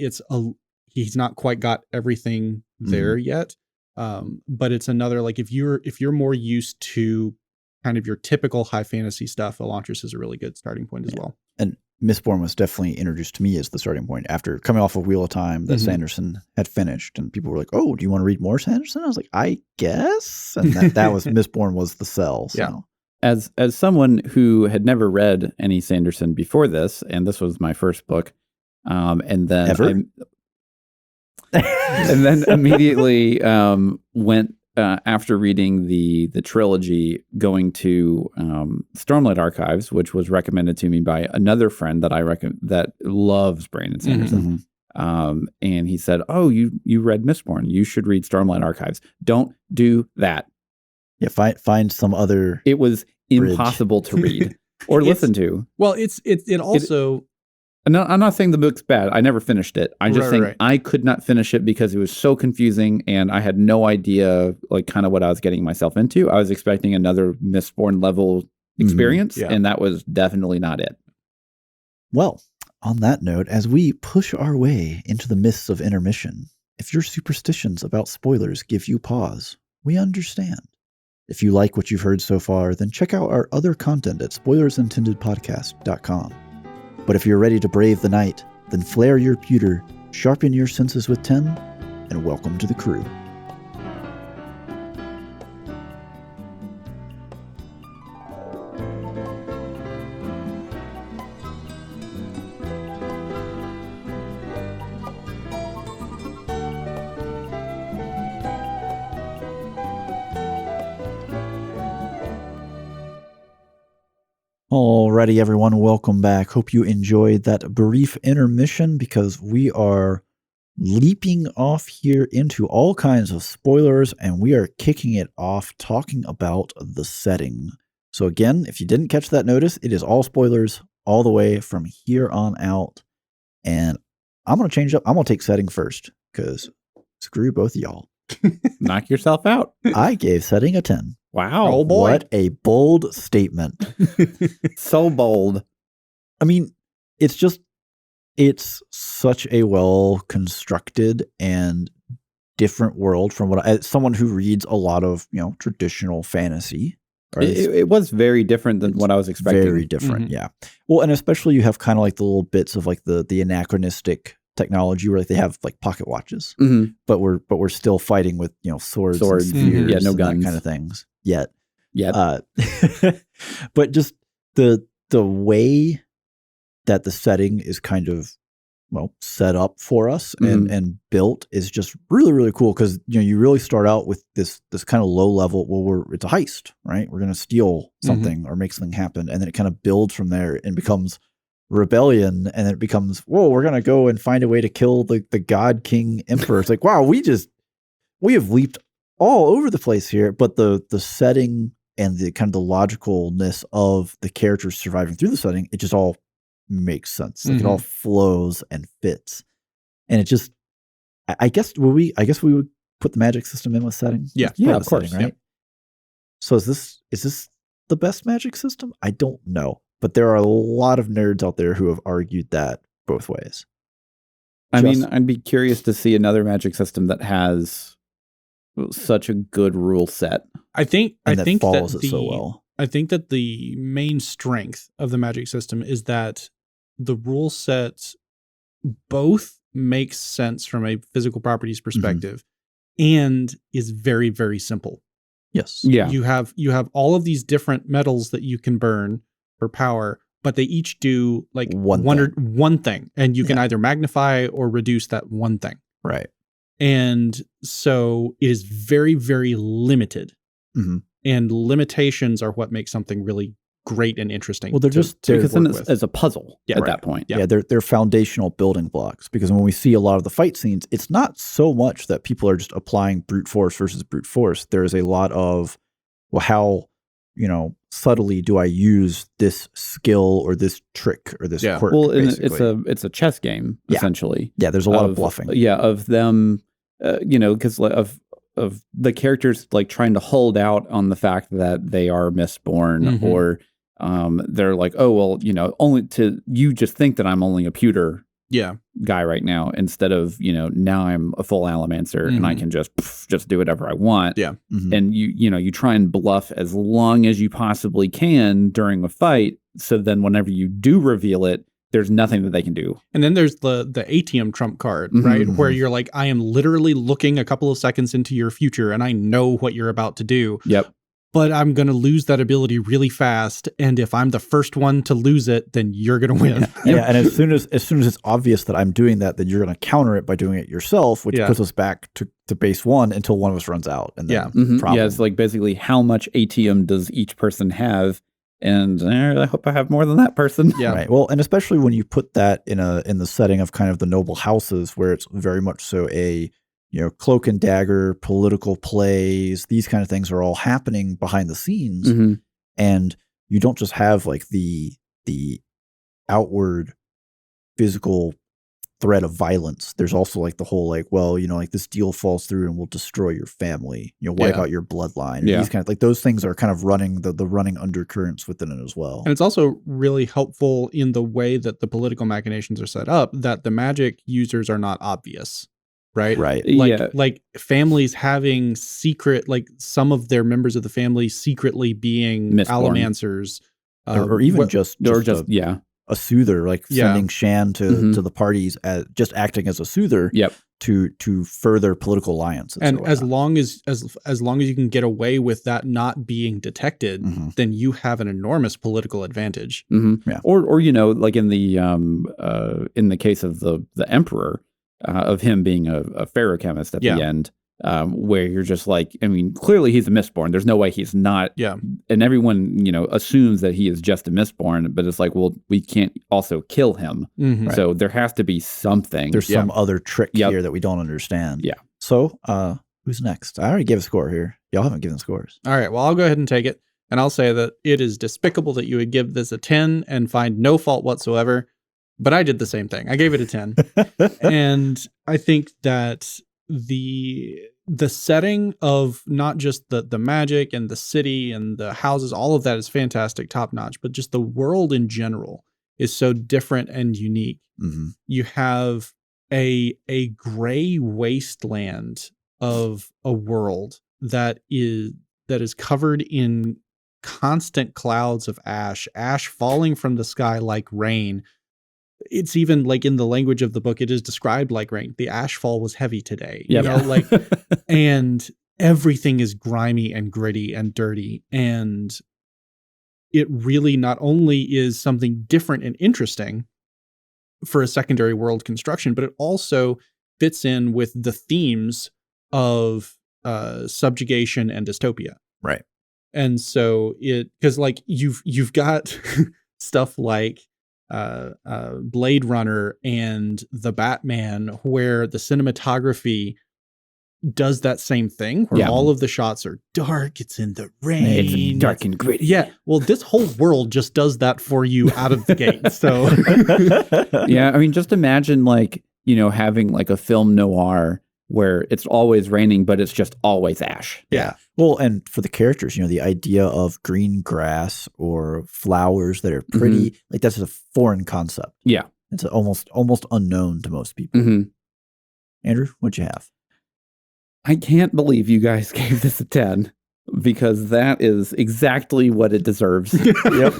[SPEAKER 3] he's not quite got everything there yet. But it's another, like if you're more used to kind of your typical high fantasy stuff, Elantris is a really good starting point as well. And
[SPEAKER 1] Mistborn was definitely introduced to me as the starting point after coming off of Wheel of Time that Sanderson had finished, and people were like, "Oh, do you want to read more Sanderson?" I was like, "I guess," and that was Mistborn was the sell. So.
[SPEAKER 2] Yeah. As someone who had never read any Sanderson before this, and this was my first book, and then and then immediately went. After reading the trilogy, going to Stormlight Archives, which was recommended to me by another friend that that loves Brandon Sanderson, and he said, "Oh, you read Mistborn? You should read Stormlight Archives. Don't do that.
[SPEAKER 1] Yeah, find some other.
[SPEAKER 2] It was impossible to read or listen to.
[SPEAKER 3] Well, it also."
[SPEAKER 2] No, I'm not saying the book's bad. I never finished it. I'm just saying I could not finish it because it was so confusing and I had no idea like kind of what I was getting myself into. I was expecting another Mistborn level experience, and that was definitely not it.
[SPEAKER 1] Well, on that note, as we push our way into the mists of intermission, if your superstitions about spoilers give you pause, we understand. If you like what you've heard so far, then check out our other content at spoilersintendedpodcast.com. But if you're ready to brave the night, then flare your pewter, sharpen your senses with 10, and welcome to the crew. Alrighty, everyone, welcome back. Hope you enjoyed that brief intermission because we are leaping off here into all kinds of spoilers, and we are kicking it off talking about the setting. So again, if you didn't catch that notice, it is all spoilers all the way from here on out. And I'm going to change up. I'm going to take setting first because screw both of y'all.
[SPEAKER 2] Knock yourself out.
[SPEAKER 1] I gave setting a 10.
[SPEAKER 2] Wow.
[SPEAKER 3] Oh, boy.
[SPEAKER 1] What a bold statement.
[SPEAKER 2] So bold.
[SPEAKER 1] I mean, it's such a well constructed and different world from as someone who reads a lot of, traditional fantasy.
[SPEAKER 2] It was very different than what I was expecting.
[SPEAKER 1] Very different, yeah. Well, and especially you have kind of like the little bits of like the anachronistic technology where like they have like pocket watches, but we're still fighting with swords and spears,
[SPEAKER 2] yeah, no
[SPEAKER 1] and
[SPEAKER 2] guns,
[SPEAKER 1] that kind of things yet. But just the way that the setting is kind of set up for us and built is just really, really cool because you really start out with this kind of low level. Well, it's a heist, right? We're going to steal something or make something happen, and then it kind of builds from there and becomes rebellion, and then it becomes, whoa, we're going to go and find a way to kill the God King Emperor. It's like, wow, we have leaped all over the place here, but the setting and the kind of the logicalness of the characters surviving through the setting, it just all makes sense. Like it all flows and fits. And it just, I guess we would put the magic system in with setting.
[SPEAKER 3] Yeah,
[SPEAKER 1] of course. Setting, right? Yeah. So is this the best magic system? I don't know, but there are a lot of nerds out there who have argued that both ways.
[SPEAKER 2] I mean, I'd be curious to see another magic system that has such a good rule set.
[SPEAKER 3] I think
[SPEAKER 1] follows it so well.
[SPEAKER 3] I think that the main strength of the magic system is that the rule set both makes sense from a physical properties perspective and is very, very simple.
[SPEAKER 1] Yes.
[SPEAKER 2] Yeah.
[SPEAKER 3] You have all of these different metals that you can burn for power, but they each do like one thing, and you can either magnify or reduce that one thing.
[SPEAKER 1] Right.
[SPEAKER 3] And so it is very, very limited. And limitations are what makes something really great and interesting.
[SPEAKER 1] Well, they're
[SPEAKER 2] because as a puzzle at that point.
[SPEAKER 1] Yeah, they're foundational building blocks, because when we see a lot of the fight scenes, it's not so much that people are just applying brute force versus brute force. There is a lot of, well, how, subtly do I use this skill or this trick or this quirk?
[SPEAKER 2] Well, it's a chess game, essentially.
[SPEAKER 1] Yeah, there's a lot of bluffing.
[SPEAKER 2] Yeah, of them, because of the characters like trying to hold out on the fact that they are Mistborn, or they're like, oh, well, only you just think that I'm only a pewter guy right now, instead of, now I'm a full Alamancer and I can just do whatever I want. Yeah. And you try and bluff as long as you possibly can during a fight. So then whenever you do reveal it, there's nothing that they can do.
[SPEAKER 3] And then there's the ATM trump card, right? Where you're like, I am literally looking a couple of seconds into your future and I know what you're about to do.
[SPEAKER 2] Yep.
[SPEAKER 3] But I'm going to lose that ability really fast. And if I'm the first one to lose it, then you're going to win.
[SPEAKER 1] Yeah. And as soon as it's obvious that I'm doing that, then you're going to counter it by doing it yourself, which puts us back to base one until one of us runs out. And then
[SPEAKER 2] Yeah, it's like basically how much ATM does each person have? And I hope I have more than that person.
[SPEAKER 3] Yeah.
[SPEAKER 1] Right. Well, and especially when you put that in the setting of kind of the noble houses, where it's very much so a, cloak and dagger, political plays, these kind of things are all happening behind the scenes. And you don't just have like the outward physical threat of violence. There's also like the whole like, well, like this deal falls through and will destroy your family, wipe out your bloodline.
[SPEAKER 2] Yeah.
[SPEAKER 1] These kind of like those things are kind of running the running undercurrents within it as well.
[SPEAKER 3] And it's also really helpful in the way that the political machinations are set up, that the magic users are not obvious. Right.
[SPEAKER 1] Right.
[SPEAKER 3] Like families having secret, like some of their members of the family secretly being
[SPEAKER 2] Mistborn.
[SPEAKER 3] Alamancers,
[SPEAKER 1] or even just a soother, like sending Shan to the parties as just acting as a soother.
[SPEAKER 2] Yep.
[SPEAKER 1] To further political alliances.
[SPEAKER 3] And as long as you can get away with that not being detected, then you have an enormous political advantage.
[SPEAKER 1] Yeah.
[SPEAKER 2] Or like in the case of the Emperor, of him being a ferrochemist at the end, where you're just like, I mean, clearly he's a Mistborn. There's no way he's not.
[SPEAKER 3] Yeah.
[SPEAKER 2] And everyone, assumes that he is just a Mistborn, but it's like, well, we can't also kill him.
[SPEAKER 3] Mm-hmm.
[SPEAKER 2] So there has to be something.
[SPEAKER 1] There's some other trick here that we don't understand.
[SPEAKER 2] Yeah.
[SPEAKER 1] So, who's next? I already gave a score here. Y'all haven't given scores.
[SPEAKER 3] All right. Well, I'll go ahead and take it. And I'll say that it is despicable that you would give this a 10 and find no fault whatsoever. But I did the same thing. I gave it a 10. And I think that the setting of not just the magic and the city and the houses, all of that is fantastic, top notch, but just the world in general is so different and unique.
[SPEAKER 1] Mm-hmm.
[SPEAKER 3] You have a gray wasteland of a world that is covered in constant clouds of ash falling from the sky like rain. It's even like in the language of the book, it is described like rain. The ashfall was heavy today, and everything is grimy and gritty and dirty. And it really not only is something different and interesting for a secondary world construction, but it also fits in with the themes of subjugation and dystopia.
[SPEAKER 1] Right.
[SPEAKER 3] And so because like you've got stuff like Blade Runner and the Batman, where the cinematography does that same thing, where all of the shots are dark. It's in the rain.
[SPEAKER 2] It's dark and gritty.
[SPEAKER 3] Yeah. Well, this whole world just does that for you out of the gate. So
[SPEAKER 2] yeah, I mean, just imagine like, having like a film noir where it's always raining, but it's just always ash.
[SPEAKER 3] Yeah.
[SPEAKER 1] Well, and for the characters, the idea of green grass or flowers that are pretty, like that's a foreign concept.
[SPEAKER 2] Yeah.
[SPEAKER 1] It's almost unknown to most people.
[SPEAKER 2] Mm-hmm.
[SPEAKER 1] Andrew, what'd you have?
[SPEAKER 2] I can't believe you guys gave this a 10 because that is exactly what it deserves.
[SPEAKER 1] Yep.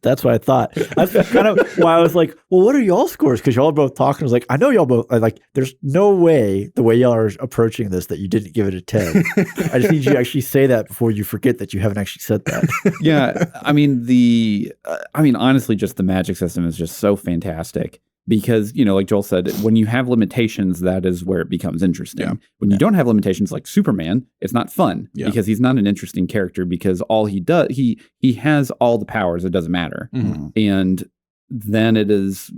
[SPEAKER 1] That's what I thought. That's kind of why I was like, well, what are y'all's scores? Because y'all are both talking. I was like, I know y'all both, like, there's no way the way y'all are approaching this that you didn't give it a 10. I just need you to actually say that before you forget that you haven't actually said that.
[SPEAKER 2] Yeah. I mean, honestly, just the magic system is just so fantastic. Because, like Joel said, when you have limitations, that is where it becomes interesting. Yeah. When you don't have limitations like Superman, it's not fun because he's not an interesting character because all he does, he has all the powers. It doesn't matter.
[SPEAKER 3] Mm-hmm.
[SPEAKER 2] And then it is,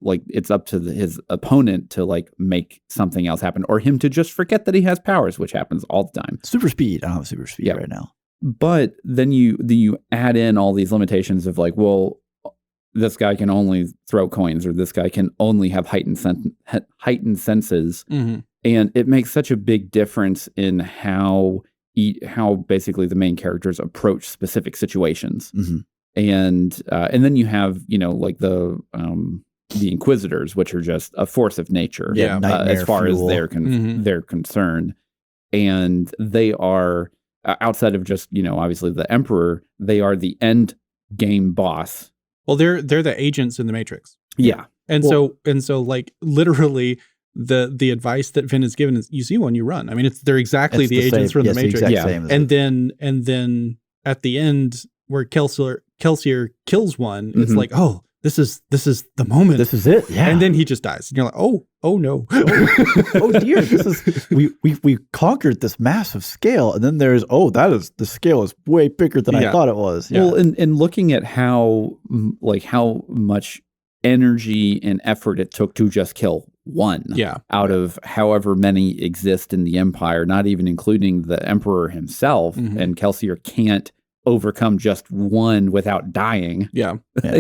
[SPEAKER 2] like it's up to his opponent to like make something else happen or him to just forget that he has powers, which happens all the time.
[SPEAKER 1] Super speed. I don't have super speed right now.
[SPEAKER 2] But then you add in all these limitations of like, well, this guy can only throw coins or this guy can only have heightened senses. Mm-hmm. And it makes such a big difference in how basically the main characters approach specific situations.
[SPEAKER 1] Mm-hmm.
[SPEAKER 2] And then you have, like the Inquisitors, which are just a force of nature as far as they're concerned. And they are outside of just, obviously the Emperor, they are the end game boss.
[SPEAKER 3] Well, they're the agents in the Matrix.
[SPEAKER 2] Yeah.
[SPEAKER 3] And so like literally the advice that Vin has given is you see one, you run. I mean, they're exactly the agents from the Matrix. And then at the end where Kelsier kills one, it's like, oh, this is the moment.
[SPEAKER 1] This is it. Yeah.
[SPEAKER 3] And then he just dies. And you're like, oh no.
[SPEAKER 1] Oh dear. This is we conquered this massive scale. And then there's the scale is way bigger than I thought it was.
[SPEAKER 2] Yeah. Well, and looking at how much energy and effort it took to just kill one out of however many exist in the Empire, not even including the Emperor himself, and Kelsier can't overcome just one without dying.
[SPEAKER 3] Yeah.
[SPEAKER 1] He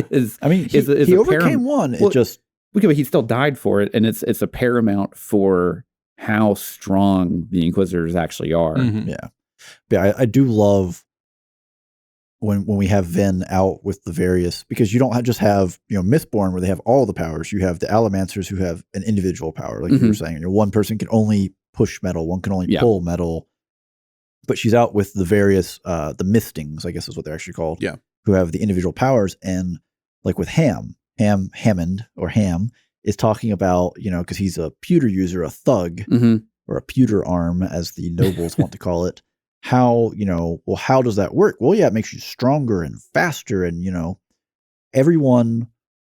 [SPEAKER 1] overcame one. It just
[SPEAKER 2] but he still died for it, and it's a paramount for how strong the Inquisitors actually are.
[SPEAKER 1] Mm-hmm. Yeah. I do love when we have Vin out with the various, because you don't just have Mistborn where they have all the powers. You have the Allomancers who have an individual power, like you were saying. One person can only push metal, one can only pull metal. But she's out with the various the Mistings, I guess is what they're actually called.
[SPEAKER 3] Yeah.
[SPEAKER 1] Who have the individual powers. And like with Hammond is talking about, because he's a pewter user, a thug, or a pewter arm, as the nobles want to call it. How, how does that work? Well, it makes you stronger and faster. And, everyone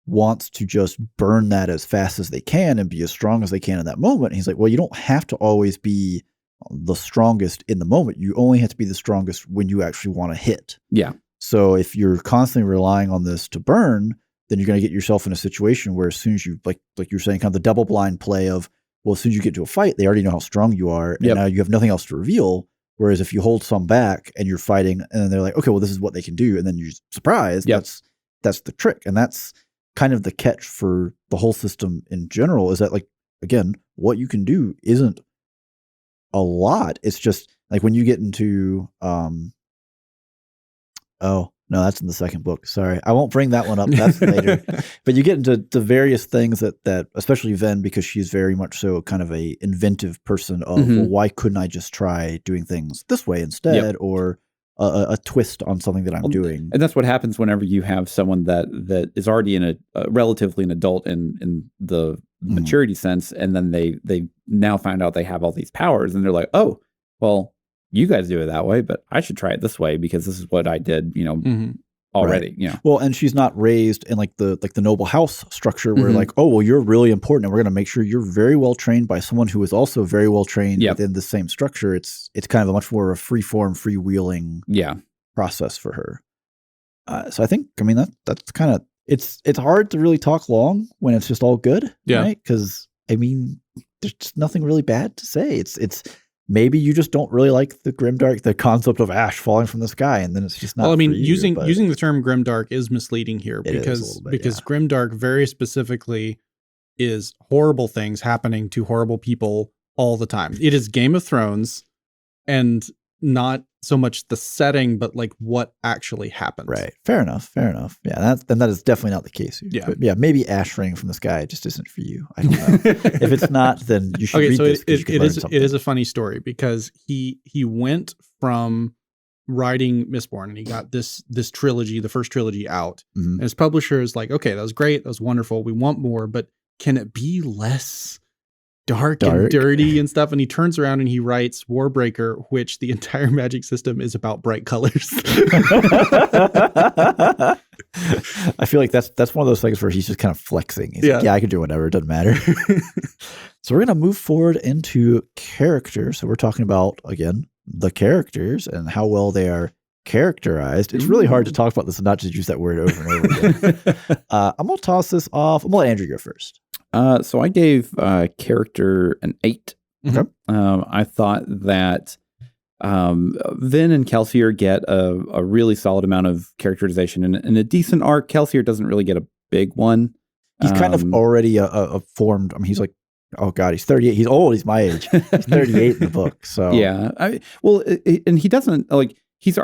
[SPEAKER 1] wants to just burn that as fast as they can and be as strong as they can in that moment. And he's like, well, you don't have to always be the strongest in the moment. You only have to be the strongest when you actually want to hit.
[SPEAKER 2] Yeah.
[SPEAKER 1] So if you're constantly relying on this to burn, then you're going to get yourself in a situation where as soon as you, like you're saying, kind of the double blind play of, well, as soon as you get to a fight, they already know how strong you are, and now you have nothing else to reveal. Whereas if you hold some back and you're fighting, and then they're like, okay, well, this is what they can do, and then you're surprised. That's the trick, and that's kind of the catch for the whole system in general. Is that, like, again, what you can do isn't a lot. It's just like when you get into oh no, that's in the second book. Sorry, I won't bring that one up. That's later. But you get into the various things that especially Ven, because she's very much so kind of a inventive person of, well, why couldn't I just try doing things this way instead, or a twist on something that I'm doing.
[SPEAKER 2] And that's what happens whenever you have someone that is already in a relatively an adult in the maturity sense, and then they now find out they have all these powers, and they're like, oh, well, you guys do it that way, but I should try it this way because this is what I did, already.
[SPEAKER 1] Right.
[SPEAKER 2] You know.
[SPEAKER 1] Well, and she's not raised in like the noble house structure where like, oh, well, you're really important, and we're going to make sure you're very well trained by someone who is also very well trained within the same structure. It's kind of a much more a free form, freewheeling process for her. So I think, that's kind of it's hard to really talk long when it's just all good, right? Because there's just nothing really bad to say. It's maybe you just don't really like the grimdark, the concept of ash falling from the sky, and then it's just not. Well,
[SPEAKER 3] using the term grimdark is misleading here because grimdark very specifically is horrible things happening to horrible people all the time. It is Game of Thrones, and not so much the setting, but like what actually happens.
[SPEAKER 1] Right. Fair enough. Yeah, that is definitely not the case here.
[SPEAKER 3] Yeah.
[SPEAKER 1] But yeah, maybe ash raining from the sky just isn't for you. I don't know. If it's not, then you should read this.
[SPEAKER 3] It is a funny story because he went from writing Mistborn, and he got this trilogy, the first trilogy out. And his publisher is like, okay, that was great. That was wonderful. We want more, but can it be less dark and dirty and stuff? And he turns around and he writes Warbreaker, which the entire magic system is about bright colors.
[SPEAKER 1] I feel like that's one of those things where he's just kind of flexing. He's like, I can do whatever. It doesn't matter. So we're going to move forward into characters. So we're talking about, again, the characters and how well they are characterized. It's really hard to talk about this and not just use that word over and over again. I'm going to toss this off. I'm going to let Andrew go first.
[SPEAKER 2] So I gave character an 8.
[SPEAKER 1] Okay.
[SPEAKER 2] I thought that Vin and Kelsier get a really solid amount of characterization and a decent arc. Kelsier doesn't really get a big one.
[SPEAKER 1] He's kind of already a formed. He's like, oh God, he's 38. He's old. He's my age. He's 38 in the book. So
[SPEAKER 2] yeah. And he doesn't like. He's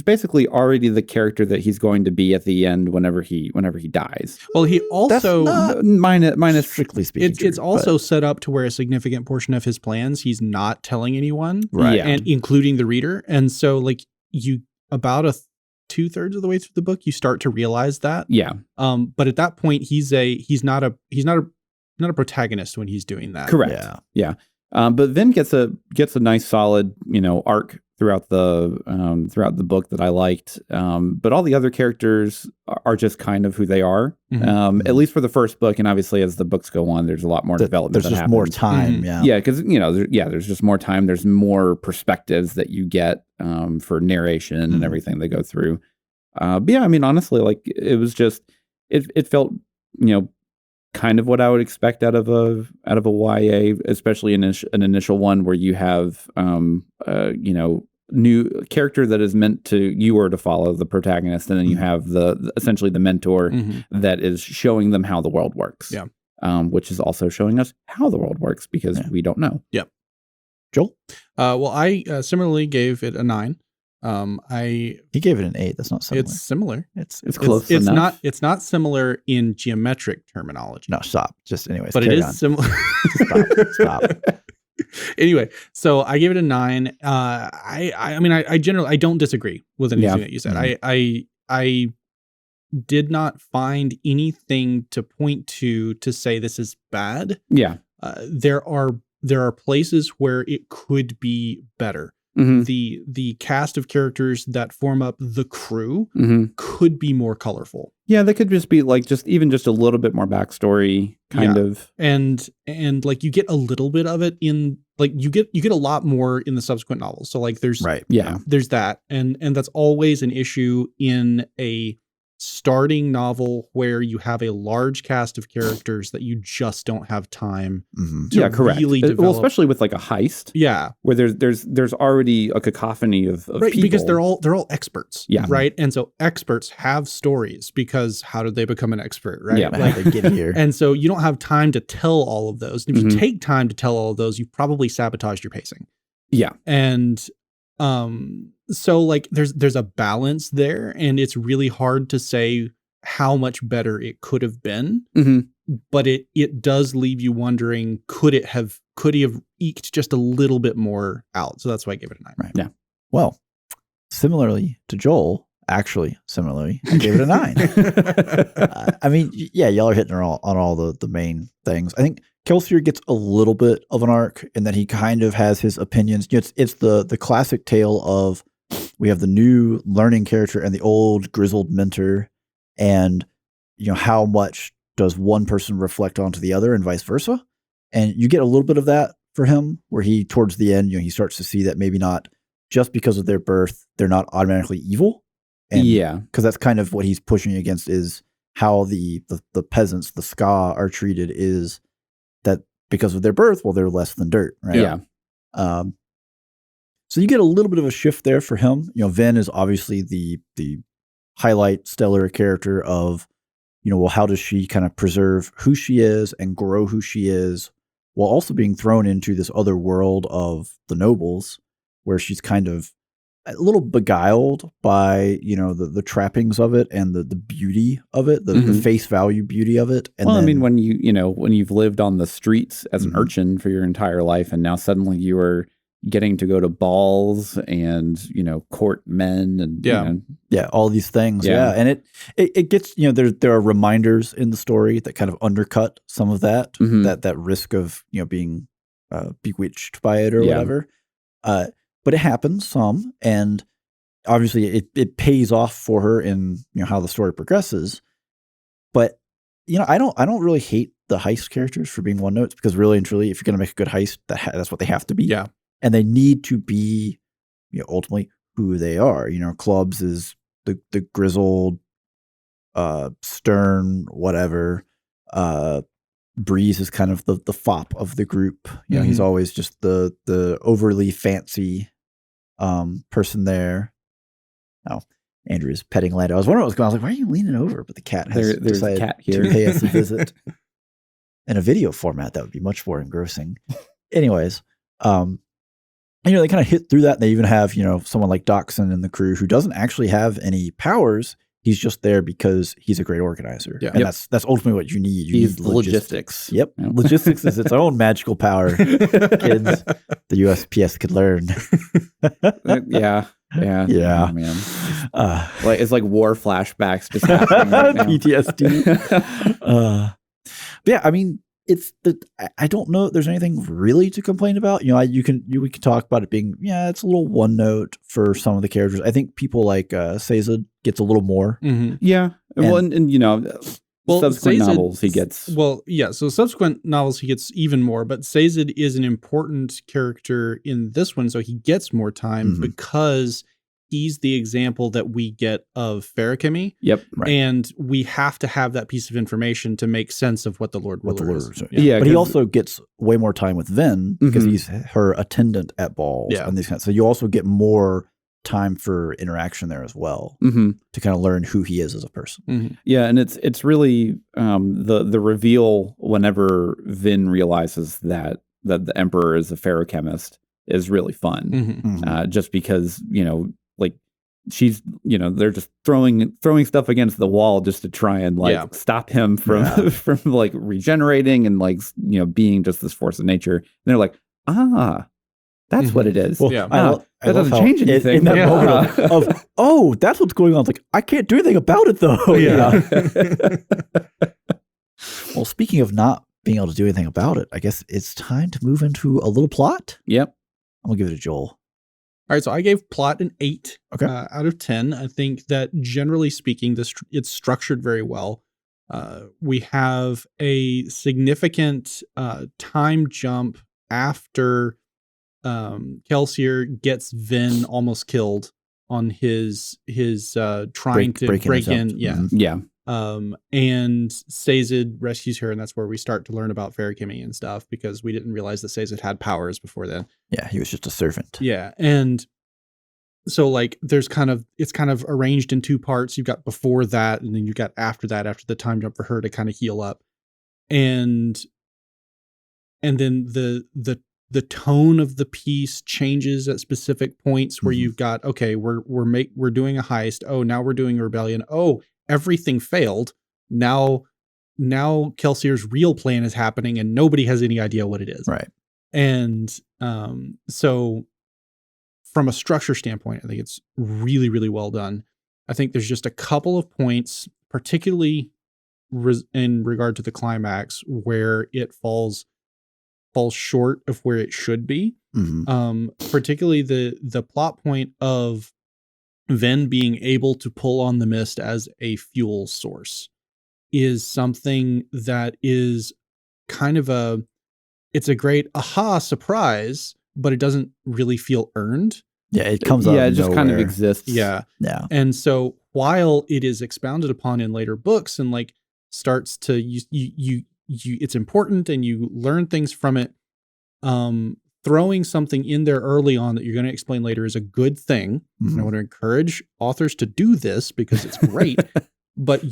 [SPEAKER 2] basically already the character that he's going to be at the end whenever he dies.
[SPEAKER 3] Well, he also
[SPEAKER 1] minus strictly speaking.
[SPEAKER 3] It's also set up to where a significant portion of his plans he's not telling anyone,
[SPEAKER 1] right?
[SPEAKER 2] Yeah.
[SPEAKER 3] And including the reader. And so, like, you about 2/3 of the way through the book, you start to realize that.
[SPEAKER 2] Yeah.
[SPEAKER 3] But at that point, he's not a protagonist when he's doing that.
[SPEAKER 2] Correct. Yeah. But Vin gets a nice solid arc throughout the book that I liked. But all the other characters are just kind of who they are, at least for the first book. And obviously, as the books go on, there's a lot more development.
[SPEAKER 1] There's just more time.
[SPEAKER 2] Yeah, because there's just more time. There's more perspectives that you get for narration and everything they go through. But yeah, honestly, like it was just it felt kind of what I would expect out of a YA, especially an initial one where you have new character that is meant to follow the protagonist, and then you have essentially the mentor that is showing them how the world works.
[SPEAKER 3] Yeah.
[SPEAKER 2] Which is also showing us how the world works because we don't know.
[SPEAKER 3] Yep.
[SPEAKER 1] Joel?
[SPEAKER 3] Well, I similarly gave it a 9.
[SPEAKER 1] He gave it an 8. That's not similar.
[SPEAKER 3] It's similar.
[SPEAKER 1] It's
[SPEAKER 2] close enough.
[SPEAKER 3] It's not similar in geometric terminology.
[SPEAKER 1] No, stop. Just anyways.
[SPEAKER 3] But it is similar.
[SPEAKER 1] Stop.
[SPEAKER 3] Anyway, so I gave it a 9. I generally don't disagree with anything that you said. I did not find anything to point to say this is bad.
[SPEAKER 2] Yeah.
[SPEAKER 3] There are places where it could be better. The cast of characters that form up the crew could be more colorful.
[SPEAKER 2] Yeah, they could just be like even just a little bit more backstory kind of.
[SPEAKER 3] And like you get a little bit of it in like you get a lot more in the subsequent novels. So like there's there's that, and that's always an issue in a starting novel where you have a large cast of characters that you just don't have time to really develop.
[SPEAKER 2] Well, especially with like a heist.
[SPEAKER 3] Yeah.
[SPEAKER 2] Where there's already a cacophony of people.
[SPEAKER 3] Because they're all experts.
[SPEAKER 2] Yeah.
[SPEAKER 3] Right. And so experts have stories, because how did they become an expert? Right.
[SPEAKER 2] Yeah.
[SPEAKER 1] Like, they get here.
[SPEAKER 3] And so you don't have time to tell all of those. If you take time to tell all of those, you've probably sabotaged your pacing.
[SPEAKER 2] Yeah.
[SPEAKER 3] And so like there's a balance there, and it's really hard to say how much better it could have been. But it does leave you wondering, could he have eked just a little bit more out? So that's why I gave it a 9.
[SPEAKER 1] Right. Yeah. Well, similarly to Joel, I gave it a 9. I mean, yeah, y'all are hitting on all the main things. I think Kelsier gets a little bit of an arc in that he kind of has his opinions. It's the classic tale of, we have the new learning character and the old grizzled mentor, and how much does one person reflect onto the other and vice versa. And you get a little bit of that for him, where he, towards the end, he starts to see that maybe not just because of their birth, they're not automatically evil. And because that's kind of what he's pushing against, is how the peasants, the ska, are treated, is that because of their birth, well, they're less than dirt, right?
[SPEAKER 2] Yeah.
[SPEAKER 1] So you get a little bit of a shift there for him. Vin is obviously the highlight, stellar character of, well, how does she kind of preserve who she is and grow who she is, while also being thrown into this other world of the nobles, where she's kind of a little beguiled by, the trappings of it and the beauty of it, the face value beauty of it. And
[SPEAKER 2] I mean, when when you've lived on the streets as an urchin for your entire life, and now suddenly you are getting to go to balls and, court men and
[SPEAKER 1] all these things. Yeah. And it gets, there are reminders in the story that kind of undercut some of that, that risk of, being bewitched by it or whatever. But it happens some, and obviously it pays off for her in, how the story progresses. But, I don't really hate the heist characters for being one notes, because really and truly, if you're going to make a good heist, that's what they have to be.
[SPEAKER 3] Yeah.
[SPEAKER 1] And they need to be, ultimately who they are. Clubs is the grizzled, stern, whatever. Breeze is kind of the fop of the group. He's always just the overly fancy person there. Oh, Andrew's petting Lando. I was wondering what was going on. I was like, why are you leaning over? But the cat has
[SPEAKER 2] there's
[SPEAKER 1] decided
[SPEAKER 2] a cat here
[SPEAKER 1] to pay us a visit. In a video format, that would be much more engrossing. Anyways, they kind of hit through that. And they even have, someone like Doxson in the crew who doesn't actually have any powers. He's just there because he's a great organizer. Yeah. And that's ultimately what you need. You need
[SPEAKER 2] logistics.
[SPEAKER 1] Yep. Yeah. Logistics is its own magical power. Kids, the USPS could learn.
[SPEAKER 2] Yeah. Oh, man. It's like war flashbacks just happening right now.
[SPEAKER 1] PTSD. Yeah, I mean, I don't know if there's anything really to complain about. We can talk about it being, it's a little one note for some of the characters. I think people like Sazed gets a little more.
[SPEAKER 2] Yeah. Subsequent novels he gets.
[SPEAKER 3] Well, yeah. So subsequent novels he gets even more, but Sazed is an important character in this one, so he gets more time because he's the example that we get of ferrochemy.
[SPEAKER 2] Yep. Right.
[SPEAKER 3] And we have to have that piece of information to make sense of what the Lord Ruler is.
[SPEAKER 1] Yeah. But he also gets way more time with Vin because he's her attendant at balls and these kinds. So you also get more time for interaction there as well to kind of learn who he is as a person.
[SPEAKER 2] Yeah. And it's really the reveal whenever Vin realizes that the Emperor is a ferrochemist is really fun. Just because, she's, they're just throwing stuff against the wall just to try and stop him from from regenerating and being just this force of nature. And they're like, that's what it is.
[SPEAKER 1] Well,
[SPEAKER 2] that doesn't change anything.
[SPEAKER 1] In that moment of, that's what's going on. It's like, I can't do anything about it though. Well, speaking of not being able to do anything about it, I guess it's time to move into a little plot.
[SPEAKER 2] Yep.
[SPEAKER 1] I'm gonna give it to Joel.
[SPEAKER 3] All right, so I gave plot an 8
[SPEAKER 1] okay.
[SPEAKER 3] Out of 10. I think that generally speaking, it's structured very well. We have a significant time jump after Kelsier gets Vin almost killed on his trying to break in. Yeah.
[SPEAKER 2] Mm-hmm. Yeah.
[SPEAKER 3] And Sazed rescues her, and that's where we start to learn about Farakimi and stuff, because we didn't realize that Sazed had powers before then.
[SPEAKER 1] Yeah, he was just a servant.
[SPEAKER 3] Yeah, and so like it's kind of arranged in two parts. You've got before that, and then you got after that, after the time jump for her to kind of heal up, and then the tone of the piece changes at specific points where you've got, okay, we're doing a heist. Oh, now we're doing a rebellion. Oh, everything failed. Now Kelsier's real plan is happening and nobody has any idea what it is.
[SPEAKER 1] Right.
[SPEAKER 3] And so from a structure standpoint, I think it's really, really well done. I think there's just a couple of points, particularly in regard to the climax, where it falls short of where it should be. Particularly the plot point of Ven being able to pull on the mist as a fuel source is something that is kind of it's a great aha surprise, but it doesn't really feel earned.
[SPEAKER 1] Yeah, it comes out of
[SPEAKER 2] it just kind of exists.
[SPEAKER 3] Yeah.
[SPEAKER 1] Yeah.
[SPEAKER 3] And so while it is expounded upon in later books and like starts to you it's important and you learn things from it, throwing something in there early on that you're going to explain later is a good thing. And I want to encourage authors to do this because it's great, but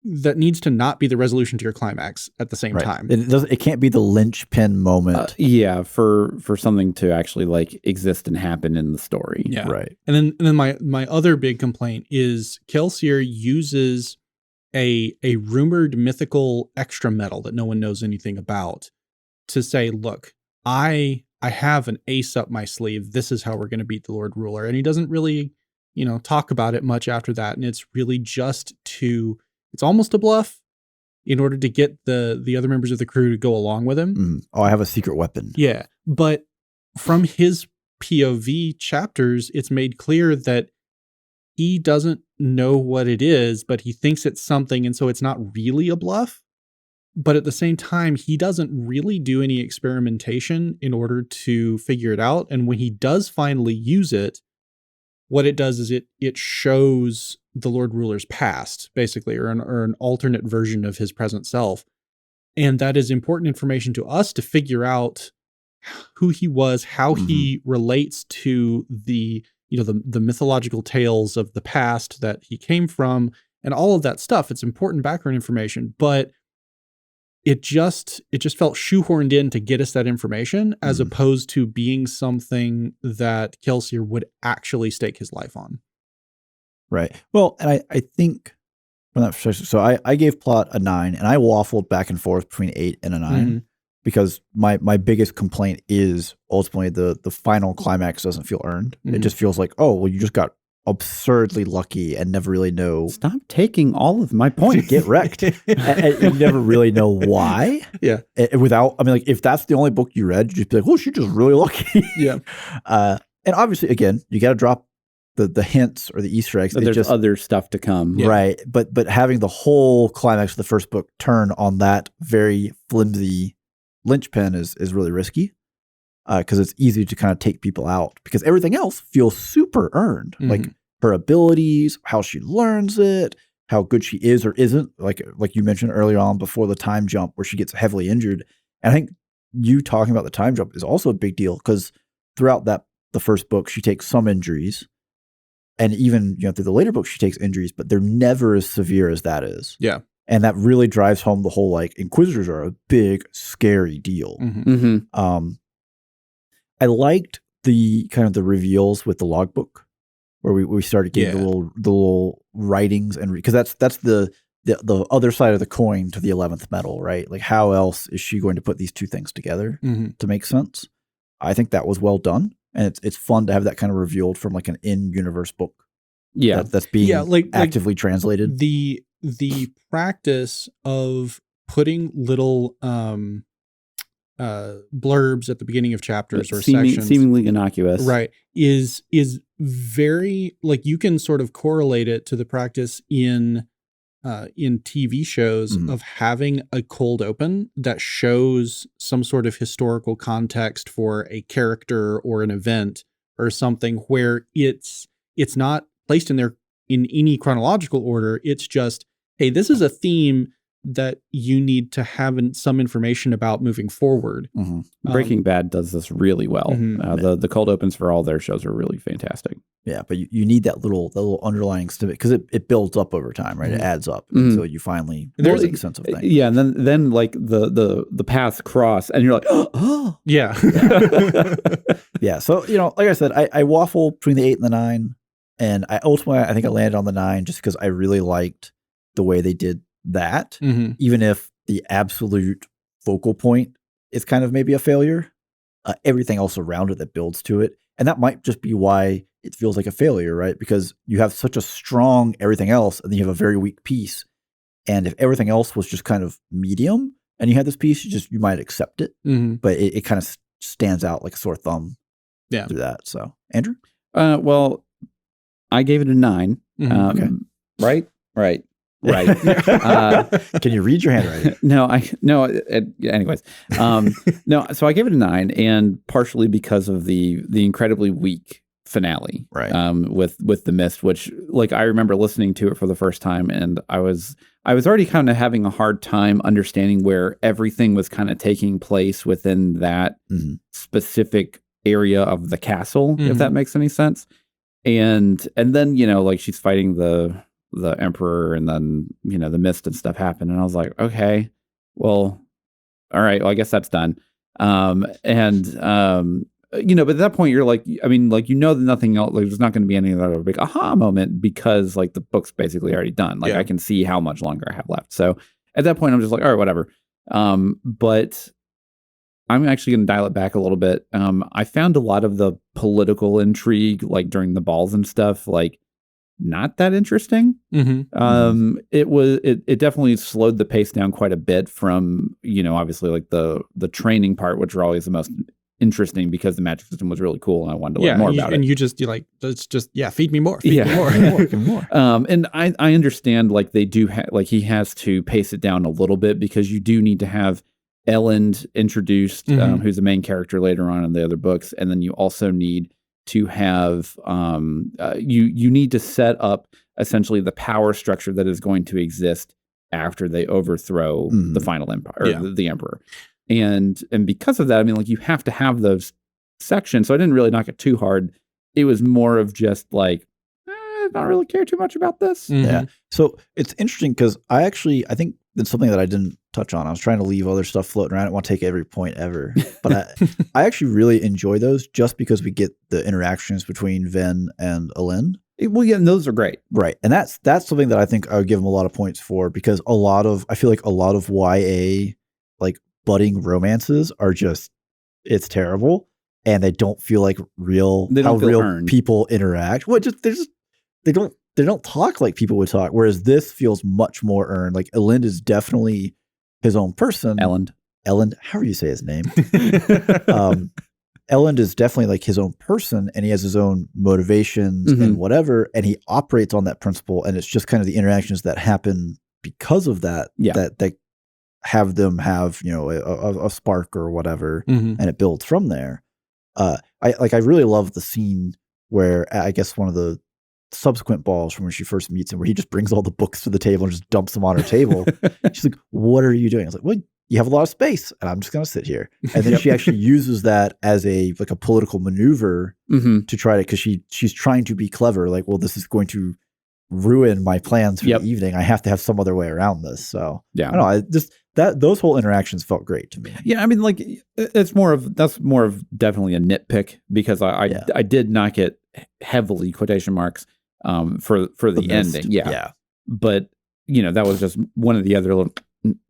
[SPEAKER 3] that needs to not be the resolution to your climax at the same time.
[SPEAKER 1] It can't be the linchpin moment.
[SPEAKER 2] For something to actually like exist and happen in the story.
[SPEAKER 3] Yeah.
[SPEAKER 1] Right.
[SPEAKER 3] And then my other big complaint is Kelsier uses a rumored mythical extra metal that no one knows anything about to say, look, I have an ace up my sleeve. This is how we're going to beat the Lord Ruler. And he doesn't really, talk about it much after that. And it's really just it's almost a bluff in order to get the other members of the crew to go along with him.
[SPEAKER 1] Oh, I have a secret weapon.
[SPEAKER 3] Yeah. But from his POV chapters, it's made clear that he doesn't know what it is, but he thinks it's something. And so it's not really a bluff. But at the same time, he doesn't really do any experimentation in order to figure it out. And when he does finally use it, what it does is it shows the Lord Ruler's past, basically, or an alternate version of his present self. And that is important information to us to figure out who he was, how he relates to the mythological tales of the past that he came from, and all of that stuff. It's important background information, but it just felt shoehorned in to get us that information as opposed to being something that Kelsier would actually stake his life on.
[SPEAKER 1] Right. Well, and I think from that perspective, so I gave plot a 9 and I waffled back and forth between 8 and a 9 because my biggest complaint is ultimately the final climax doesn't feel earned. It just feels like, oh, well, you just got absurdly lucky and never really know.
[SPEAKER 2] Stop taking all of my points.
[SPEAKER 1] Get wrecked. and you never really know why.
[SPEAKER 3] Yeah.
[SPEAKER 1] If that's the only book you read, you just be like, well, she's just really lucky.
[SPEAKER 3] Yeah.
[SPEAKER 1] And obviously, again, you got to drop the hints or the Easter eggs.
[SPEAKER 2] But there's other stuff to come.
[SPEAKER 3] Yeah.
[SPEAKER 1] Right. But having the whole climax of the first book turn on that very flimsy linchpin is really risky. Because it's easy to kind of take people out because everything else feels super earned. Like her abilities, how she learns it, how good she is or isn't. Like you mentioned earlier on before the time jump where she gets heavily injured. And I think you talking about the time jump is also a big deal because throughout the first book, she takes some injuries. And even through the later books, she takes injuries, but they're never as severe as that is.
[SPEAKER 3] Yeah.
[SPEAKER 1] And that really drives home the whole Inquisitors are a big, scary deal. I liked the kind of the reveals with the logbook where we started getting the little writings and because that's the other side of the coin to the 11th metal, right? Like how else is she going to put these two things together to make sense? I think that was well done, and it's fun to have that kind of revealed from an in-universe book.
[SPEAKER 2] Yeah,
[SPEAKER 1] that's being actively translated.
[SPEAKER 3] The practice of putting little blurbs at the beginning of chapters or sections,
[SPEAKER 2] seemingly innocuous,
[SPEAKER 3] right, is very you can sort of correlate it to the practice in in TV shows of having a cold open that shows some sort of historical context for a character or an event or something, where it's not placed in there in any chronological order. It's just, hey, this is a theme that you need to have some information about moving forward.
[SPEAKER 2] Breaking Bad does this really well. The cold opens for all their shows are really fantastic.
[SPEAKER 1] Yeah, but you need that little underlying stability, because it builds up over time, right? It adds up until you finally make sense of things.
[SPEAKER 2] Yeah, and then like the paths cross, and you're like, oh,
[SPEAKER 3] yeah.
[SPEAKER 1] Yeah. So, like I said, I waffle between the 8 and the 9, and I think I landed on the 9 just because I really liked the way they did that, even if the absolute focal point is kind of maybe a failure. Everything else around it that builds to it, and that might just be why it feels like a failure, right? Because you have such a strong everything else, and then you have a very weak piece. And if everything else was just kind of medium, and you had this piece, you might accept it, but it kind of stands out like a sore thumb through that. So, Andrew?
[SPEAKER 2] Well, I gave it a 9.
[SPEAKER 1] Okay.
[SPEAKER 2] Right.
[SPEAKER 1] Can you read your handwriting?
[SPEAKER 2] Anyways, no. So I gave it a 9, and partially because of the incredibly weak finale,
[SPEAKER 1] right?
[SPEAKER 2] With the Mist, which, like, I remember listening to it for the first time, and I was already kind of having a hard time understanding where everything was kind of taking place within that specific area of the castle, if that makes any sense. And then, like, she's fighting the Emperor, and then, the Mist and stuff happened, and I was like, okay, well, all right, well, I guess that's done. But at that point, you're like, I mean, like, that nothing else, like, there's not going to be any other big aha moment, because, like, the book's basically already done. Like, I can see how much longer I have left. So at that point, I'm just like, all right, whatever. But I'm actually going to dial it back a little bit. I found a lot of the political intrigue, like, during the balls and stuff, like, not that interesting. It definitely slowed the pace down quite a bit from, obviously, like, the training part, which are always the most interesting because the magic system was really cool and I wanted to learn more about it.
[SPEAKER 3] And you're let's just, feed me more, feed me more.
[SPEAKER 2] And I understand, like, they do like, he has to pace it down a little bit because you do need to have Elend introduced, who's the main character later on in the other books. And then you also need to have, you need to set up essentially the power structure that is going to exist after they overthrow the final empire, or the emperor. And because of that, I mean, like, you have to have those sections. So I didn't really knock it too hard. It was more of just like, I don't really care too much about this.
[SPEAKER 1] Yeah. So it's interesting because I think it's something that I didn't touch on. I was trying to leave other stuff floating around. I don't want to take every point ever, but I actually really enjoy those just because we get the interactions between Ven and Elend.
[SPEAKER 2] Well, yeah, and those are great.
[SPEAKER 1] Right. And that's something that I think I would give them a lot of points for, because I feel like a lot of YA, like, budding romances are just, it's terrible, and they don't feel like real
[SPEAKER 2] earned.
[SPEAKER 1] People interact. Well, they don't talk like people would talk, whereas this feels much more earned. Like, Elend is definitely his own person.
[SPEAKER 2] Elend,
[SPEAKER 1] however you say his name. Elend is definitely, like, his own person, and he has his own motivations and whatever, and he operates on that principle, and it's just kind of the interactions that happen because of that that have them have, a spark or whatever, and it builds from there. I really love the scene where, I guess, one of the subsequent balls from when she first meets him, where he just brings all the books to the table and just dumps them on her table. She's like, "What are you doing?" I was like, "Well, you have a lot of space, and I'm just going to sit here." And then she actually uses that as a political maneuver to try to, because she's trying to be clever. Like, well, this is going to ruin my plans for the evening. I have to have some other way around this. So I don't know. Those whole interactions felt great to me.
[SPEAKER 2] Yeah, I mean, like, that's more of definitely a nitpick, because I did knock it heavily, quotation marks, for the ending. Yeah. But that was just one of the other little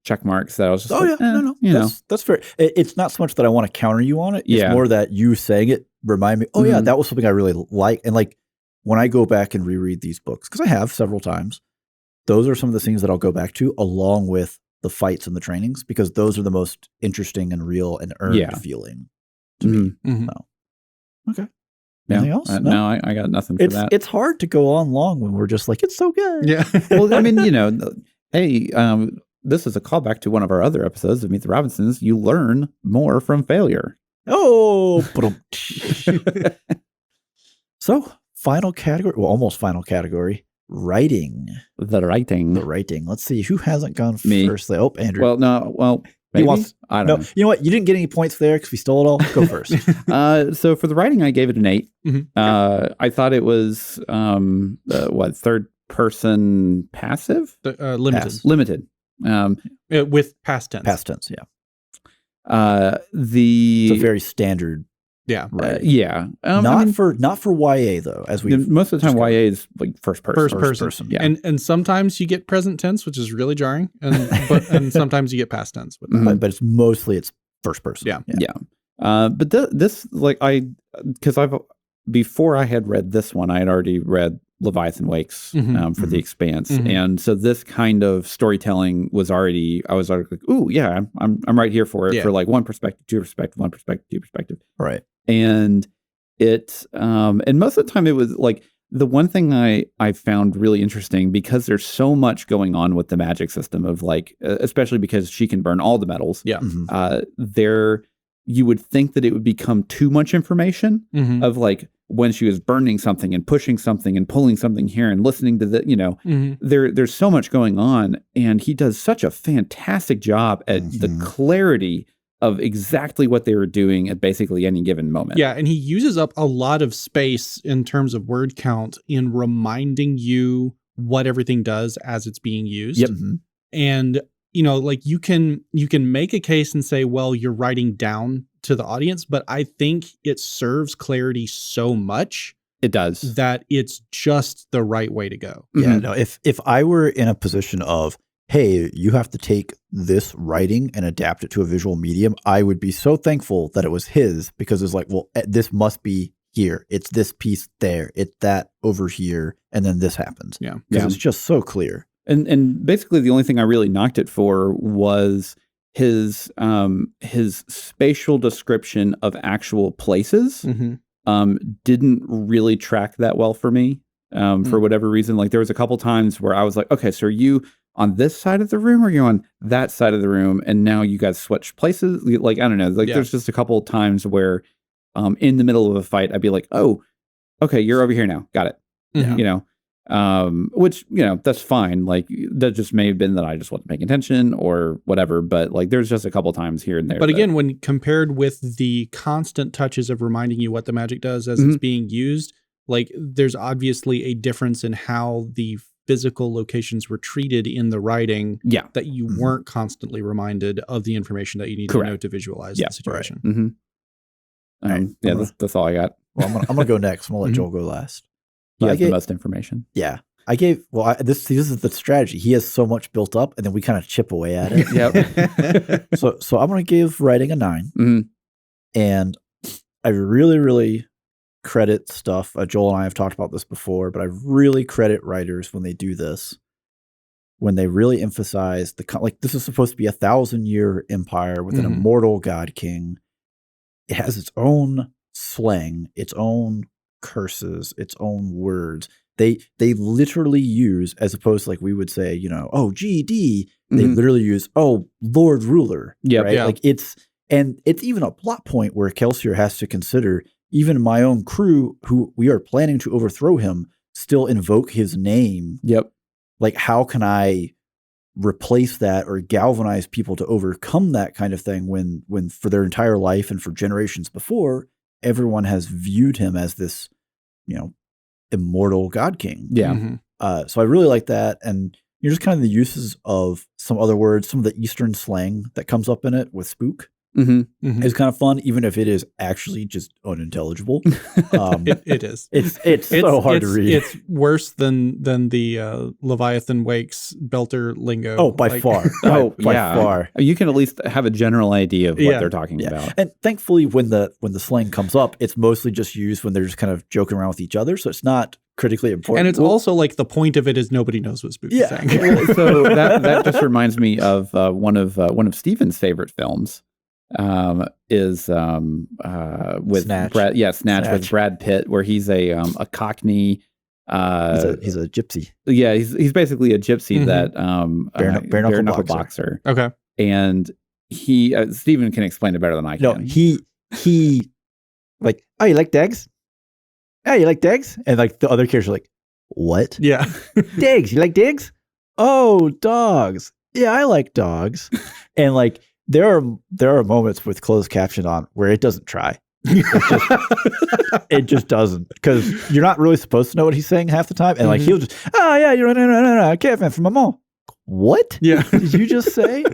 [SPEAKER 2] check marks that I was just
[SPEAKER 1] that's fair. It's not so much that I want to counter you on it. It's more that you saying it remind me, that was something I really like. And, like, when I go back and reread these books, because I have several times, those are some of the things that I'll go back to, along with the fights and the trainings, because those are the most interesting and real and earned feeling to me. So, okay. Anything else?
[SPEAKER 2] No, I got nothing for that.
[SPEAKER 1] It's hard to go on long when we're just like, it's so good.
[SPEAKER 3] Yeah.
[SPEAKER 2] Well, I mean, hey, this is a callback to one of our other episodes of Meet the Robinsons. You learn more from failure.
[SPEAKER 1] Oh, so final category, well, almost final category, writing.
[SPEAKER 2] The writing.
[SPEAKER 1] Let's see who hasn't gone
[SPEAKER 2] Me.
[SPEAKER 1] first. Oh, Andrew.
[SPEAKER 2] Well, no, well, maybe. I don't know.
[SPEAKER 1] You know what? You didn't get any points there because we stole it all. Go first.
[SPEAKER 2] So for the writing, I gave it an 8.
[SPEAKER 3] Mm-hmm.
[SPEAKER 2] I thought it was third person passive?
[SPEAKER 3] Limited.
[SPEAKER 1] Pass.
[SPEAKER 2] Limited.
[SPEAKER 3] With past tense.
[SPEAKER 1] Past tense, yeah.
[SPEAKER 2] It's
[SPEAKER 1] It's a very standard.
[SPEAKER 3] Yeah.
[SPEAKER 1] Right.
[SPEAKER 2] Yeah.
[SPEAKER 1] Not for YA though, as we
[SPEAKER 2] most of the time YA is like first person.
[SPEAKER 3] First person.
[SPEAKER 2] Yeah.
[SPEAKER 3] And sometimes you get present tense, which is really jarring, and sometimes you get past tense with that.
[SPEAKER 1] but it's mostly first person.
[SPEAKER 3] Yeah.
[SPEAKER 2] But this before I had read this one, I had already read Leviathan Wakes for The Expanse, and so this kind of storytelling was already. I was already like, "Ooh, yeah, I'm right here for it." For like one perspective, two perspective, one perspective, two perspective,
[SPEAKER 1] right?
[SPEAKER 2] And it, and most of the time, it was like the one thing I found really interesting because there's so much going on with the magic system of like, especially because she can burn all the metals.
[SPEAKER 3] Yeah,
[SPEAKER 2] there you would think that it would become too much information of like. When she was burning something and pushing something and pulling something here and listening to the, there's so much going on, and he does such a fantastic job at the clarity of exactly what they were doing at basically any given moment.
[SPEAKER 3] Yeah, and he uses up a lot of space in terms of word count in reminding you what everything does as it's being used.
[SPEAKER 1] Yep.
[SPEAKER 3] And like you can make a case and say, well, you're writing down to the audience, but I think it serves clarity so much.
[SPEAKER 2] It does.
[SPEAKER 3] That it's just the right way to go.
[SPEAKER 1] Yeah, no, if I were in a position of, hey, you have to take this writing and adapt it to a visual medium, I would be so thankful that it was his, because it's like, well, this must be here. It's this piece there. It's that over here. And then this happens.
[SPEAKER 3] Yeah.
[SPEAKER 1] Because it's just so clear.
[SPEAKER 2] And basically the only thing I really knocked it for was his spatial description of actual places didn't really track that well for me for whatever reason. Like there was a couple times where I was like, okay, so are you on this side of the room or are you on that side of the room? And now you guys switch places. Like, I don't know. Like there's just a couple of times where in the middle of a fight, I'd be like, oh, okay, you're over here now. Got it. Which, that's fine. Like that just may have been that I just wasn't paying attention or whatever, but like there's just a couple times here and there.
[SPEAKER 3] But again, when compared with the constant touches of reminding you what the magic does as it's being used, like there's obviously a difference in how the physical locations were treated in the writing that you weren't constantly reminded of the information that you need to know to visualize the situation.
[SPEAKER 2] That's all I got.
[SPEAKER 1] Well, I'm gonna go next. I'm gonna let Joel go last.
[SPEAKER 2] He has the most information.
[SPEAKER 1] Yeah. This is the strategy. He has so much built up, and then we kind of chip away at it.
[SPEAKER 2] Yep.
[SPEAKER 1] So I'm going to give writing a 9. And I really, really credit stuff. Joel and I have talked about this before, but I really credit writers when they do this. When they really emphasize this is supposed to be a 1,000-year empire with an immortal god king. It has its own slang, its own curses, its own words. They literally use, as opposed to like we would say, oh, GD, they literally use, oh, Lord Ruler. Right?
[SPEAKER 3] Yeah.
[SPEAKER 1] Like it's even a plot point where Kelsier has to consider, even my own crew who we are planning to overthrow him still invoke his name.
[SPEAKER 2] Yep.
[SPEAKER 1] Like, how can I replace that or galvanize people to overcome that kind of thing when for their entire life and for generations before, everyone has viewed him as this, immortal god king.
[SPEAKER 2] Yeah.
[SPEAKER 1] So I really like that. And just kind of the uses of some other words, some of the Eastern slang that comes up in it with spook is kind of fun, even if it is actually just unintelligible.
[SPEAKER 3] It is.
[SPEAKER 1] It's so hard to read.
[SPEAKER 3] It's worse than the Leviathan Wakes Belter lingo.
[SPEAKER 1] Oh, by far. By far.
[SPEAKER 2] You can at least have a general idea of what they're talking about.
[SPEAKER 1] And thankfully, when the slang comes up, it's mostly just used when they're just kind of joking around with each other. So it's not critically important.
[SPEAKER 3] And it's also like the point of it is nobody knows what spook is saying.
[SPEAKER 2] So that just reminds me of one of Stephen's favorite films. is with
[SPEAKER 1] Snatch.
[SPEAKER 2] Snatch with Brad Pitt, where he's a Cockney.
[SPEAKER 1] He's a gypsy.
[SPEAKER 2] Yeah, he's basically a gypsy that bare knuckle boxer.
[SPEAKER 3] Okay,
[SPEAKER 2] and he Stephen can explain it better than I can.
[SPEAKER 1] No, he like, oh, you like Dags? Oh, you like Dags? And like the other characters are like, what?
[SPEAKER 3] yeah.
[SPEAKER 1] Dags, you like Dags? Oh, dogs. Yeah, I like dogs. And like there are moments with closed caption on where it doesn't try. It just doesn't, because you're not really supposed to know what he's saying half the time. And like he'll just, oh yeah, you're no, I can't from my mom. What?
[SPEAKER 3] Yeah.
[SPEAKER 1] Did you just say?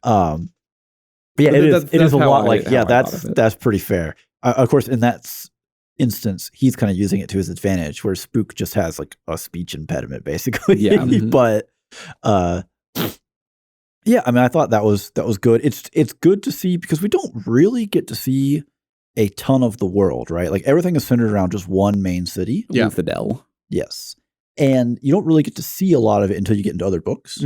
[SPEAKER 1] But yeah, it is a lot like, yeah, that's pretty fair. Of course, in that instance, he's kind of using it to his advantage, where Spook just has like a speech impediment, basically.
[SPEAKER 2] Yeah.
[SPEAKER 1] But yeah, I mean, I thought that was good. It's good to see, because we don't really get to see a ton of the world, right? Like everything is centered around just one main city.
[SPEAKER 2] Yeah, Fidel.
[SPEAKER 1] Yes, and you don't really get to see a lot of it until you get into other books.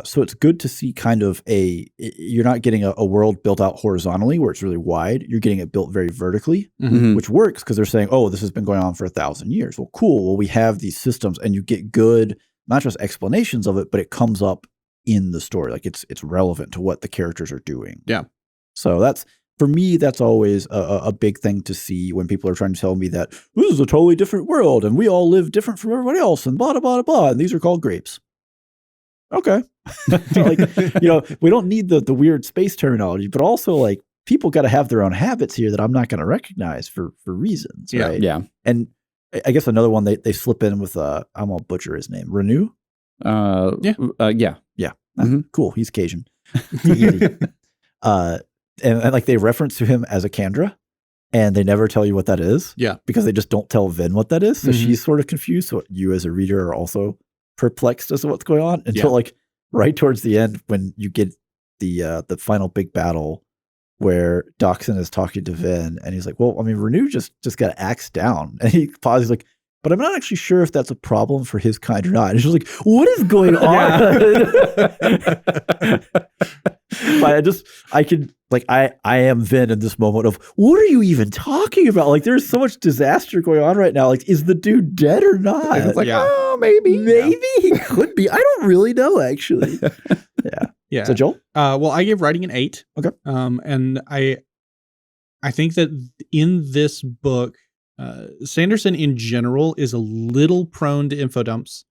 [SPEAKER 1] So it's good to see kind of you're not getting a world built out horizontally where it's really wide. You're getting it built very vertically, which works because they're saying, oh, this has been going on for 1,000 years. Well, cool. Well, we have these systems, and you get good, not just explanations of it, but it comes up in the story. Like it's relevant to what the characters are doing.
[SPEAKER 3] Yeah.
[SPEAKER 1] So for me, that's always a big thing to see when people are trying to tell me that this is a totally different world and we all live different from everybody else and blah, blah, blah, blah, and these are called grapes. Okay. Like, we don't need the weird space terminology, but also like people got to have their own habits here that I'm not going to recognize for reasons, right?
[SPEAKER 2] Yeah.
[SPEAKER 1] And I guess another one they slip in with, I'm going to butcher his name, Renew?
[SPEAKER 2] Yeah.
[SPEAKER 1] Cool. He's Cajun. Easy. And like they reference to him as a Kandra, and they never tell you what that is. Yeah. Because they just don't tell Vin what that is. So she's sort of confused. So you as a reader are also perplexed as to what's going on until like right towards the end, when you get the final big battle where Doxson is talking to Vin, and he's like, well, I mean, Renew just got axed down. And he pauses like, but I'm not actually sure if that's a problem for his kind or not. And she's like, what is going on? But I am Vin in this moment of, what are you even talking about? Like, there's so much disaster going on right now. Like, is the dude dead or not?
[SPEAKER 2] It's like, oh, maybe
[SPEAKER 1] he could be. I don't really know, actually. Yeah. So Joel?
[SPEAKER 3] Well, I gave writing an 8.
[SPEAKER 1] Okay.
[SPEAKER 3] And I think that in this book, Sanderson in general is a little prone to info dumps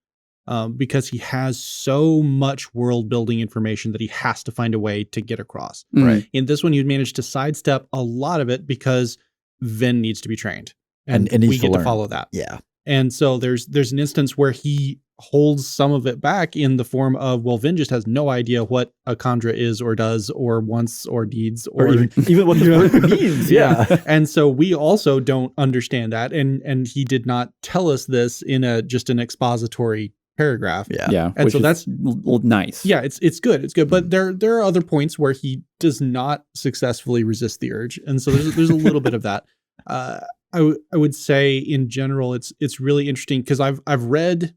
[SPEAKER 3] because he has so much world building information that he has to find a way to get across.
[SPEAKER 1] Right.
[SPEAKER 3] In this one, you managed to sidestep a lot of it because Vin needs to be trained, and we get to follow that.
[SPEAKER 1] Yeah.
[SPEAKER 3] And so there's an instance where he holds some of it back in the form of, well, Vin just has no idea what a Kandra is or does or wants or needs or
[SPEAKER 1] even what the word means. Yeah.
[SPEAKER 3] And so we also don't understand that. And he did not tell us this in just an expository paragraph.
[SPEAKER 2] Yeah.
[SPEAKER 3] And so that's
[SPEAKER 2] nice.
[SPEAKER 3] Yeah, it's good. It's good. But there are other points where he does not successfully resist the urge. And so there's a little bit of that. I would say in general, it's really interesting because I've read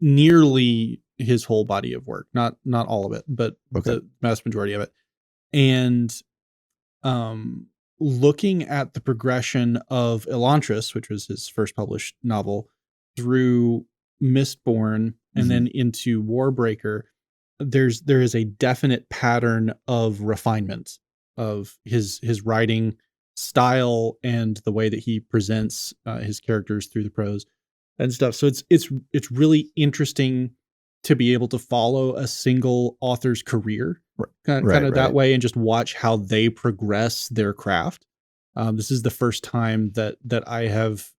[SPEAKER 3] nearly his whole body of work, not all of it, but the vast majority of it. And looking at the progression of Elantris, which was his first published novel, through Mistborn and then into Warbreaker, there is a definite pattern of refinement of his writing style and the way that he presents his characters through the prose and stuff. So it's really interesting to be able to follow a single author's career kind of that way and just watch how they progress their craft. This is the first time that I have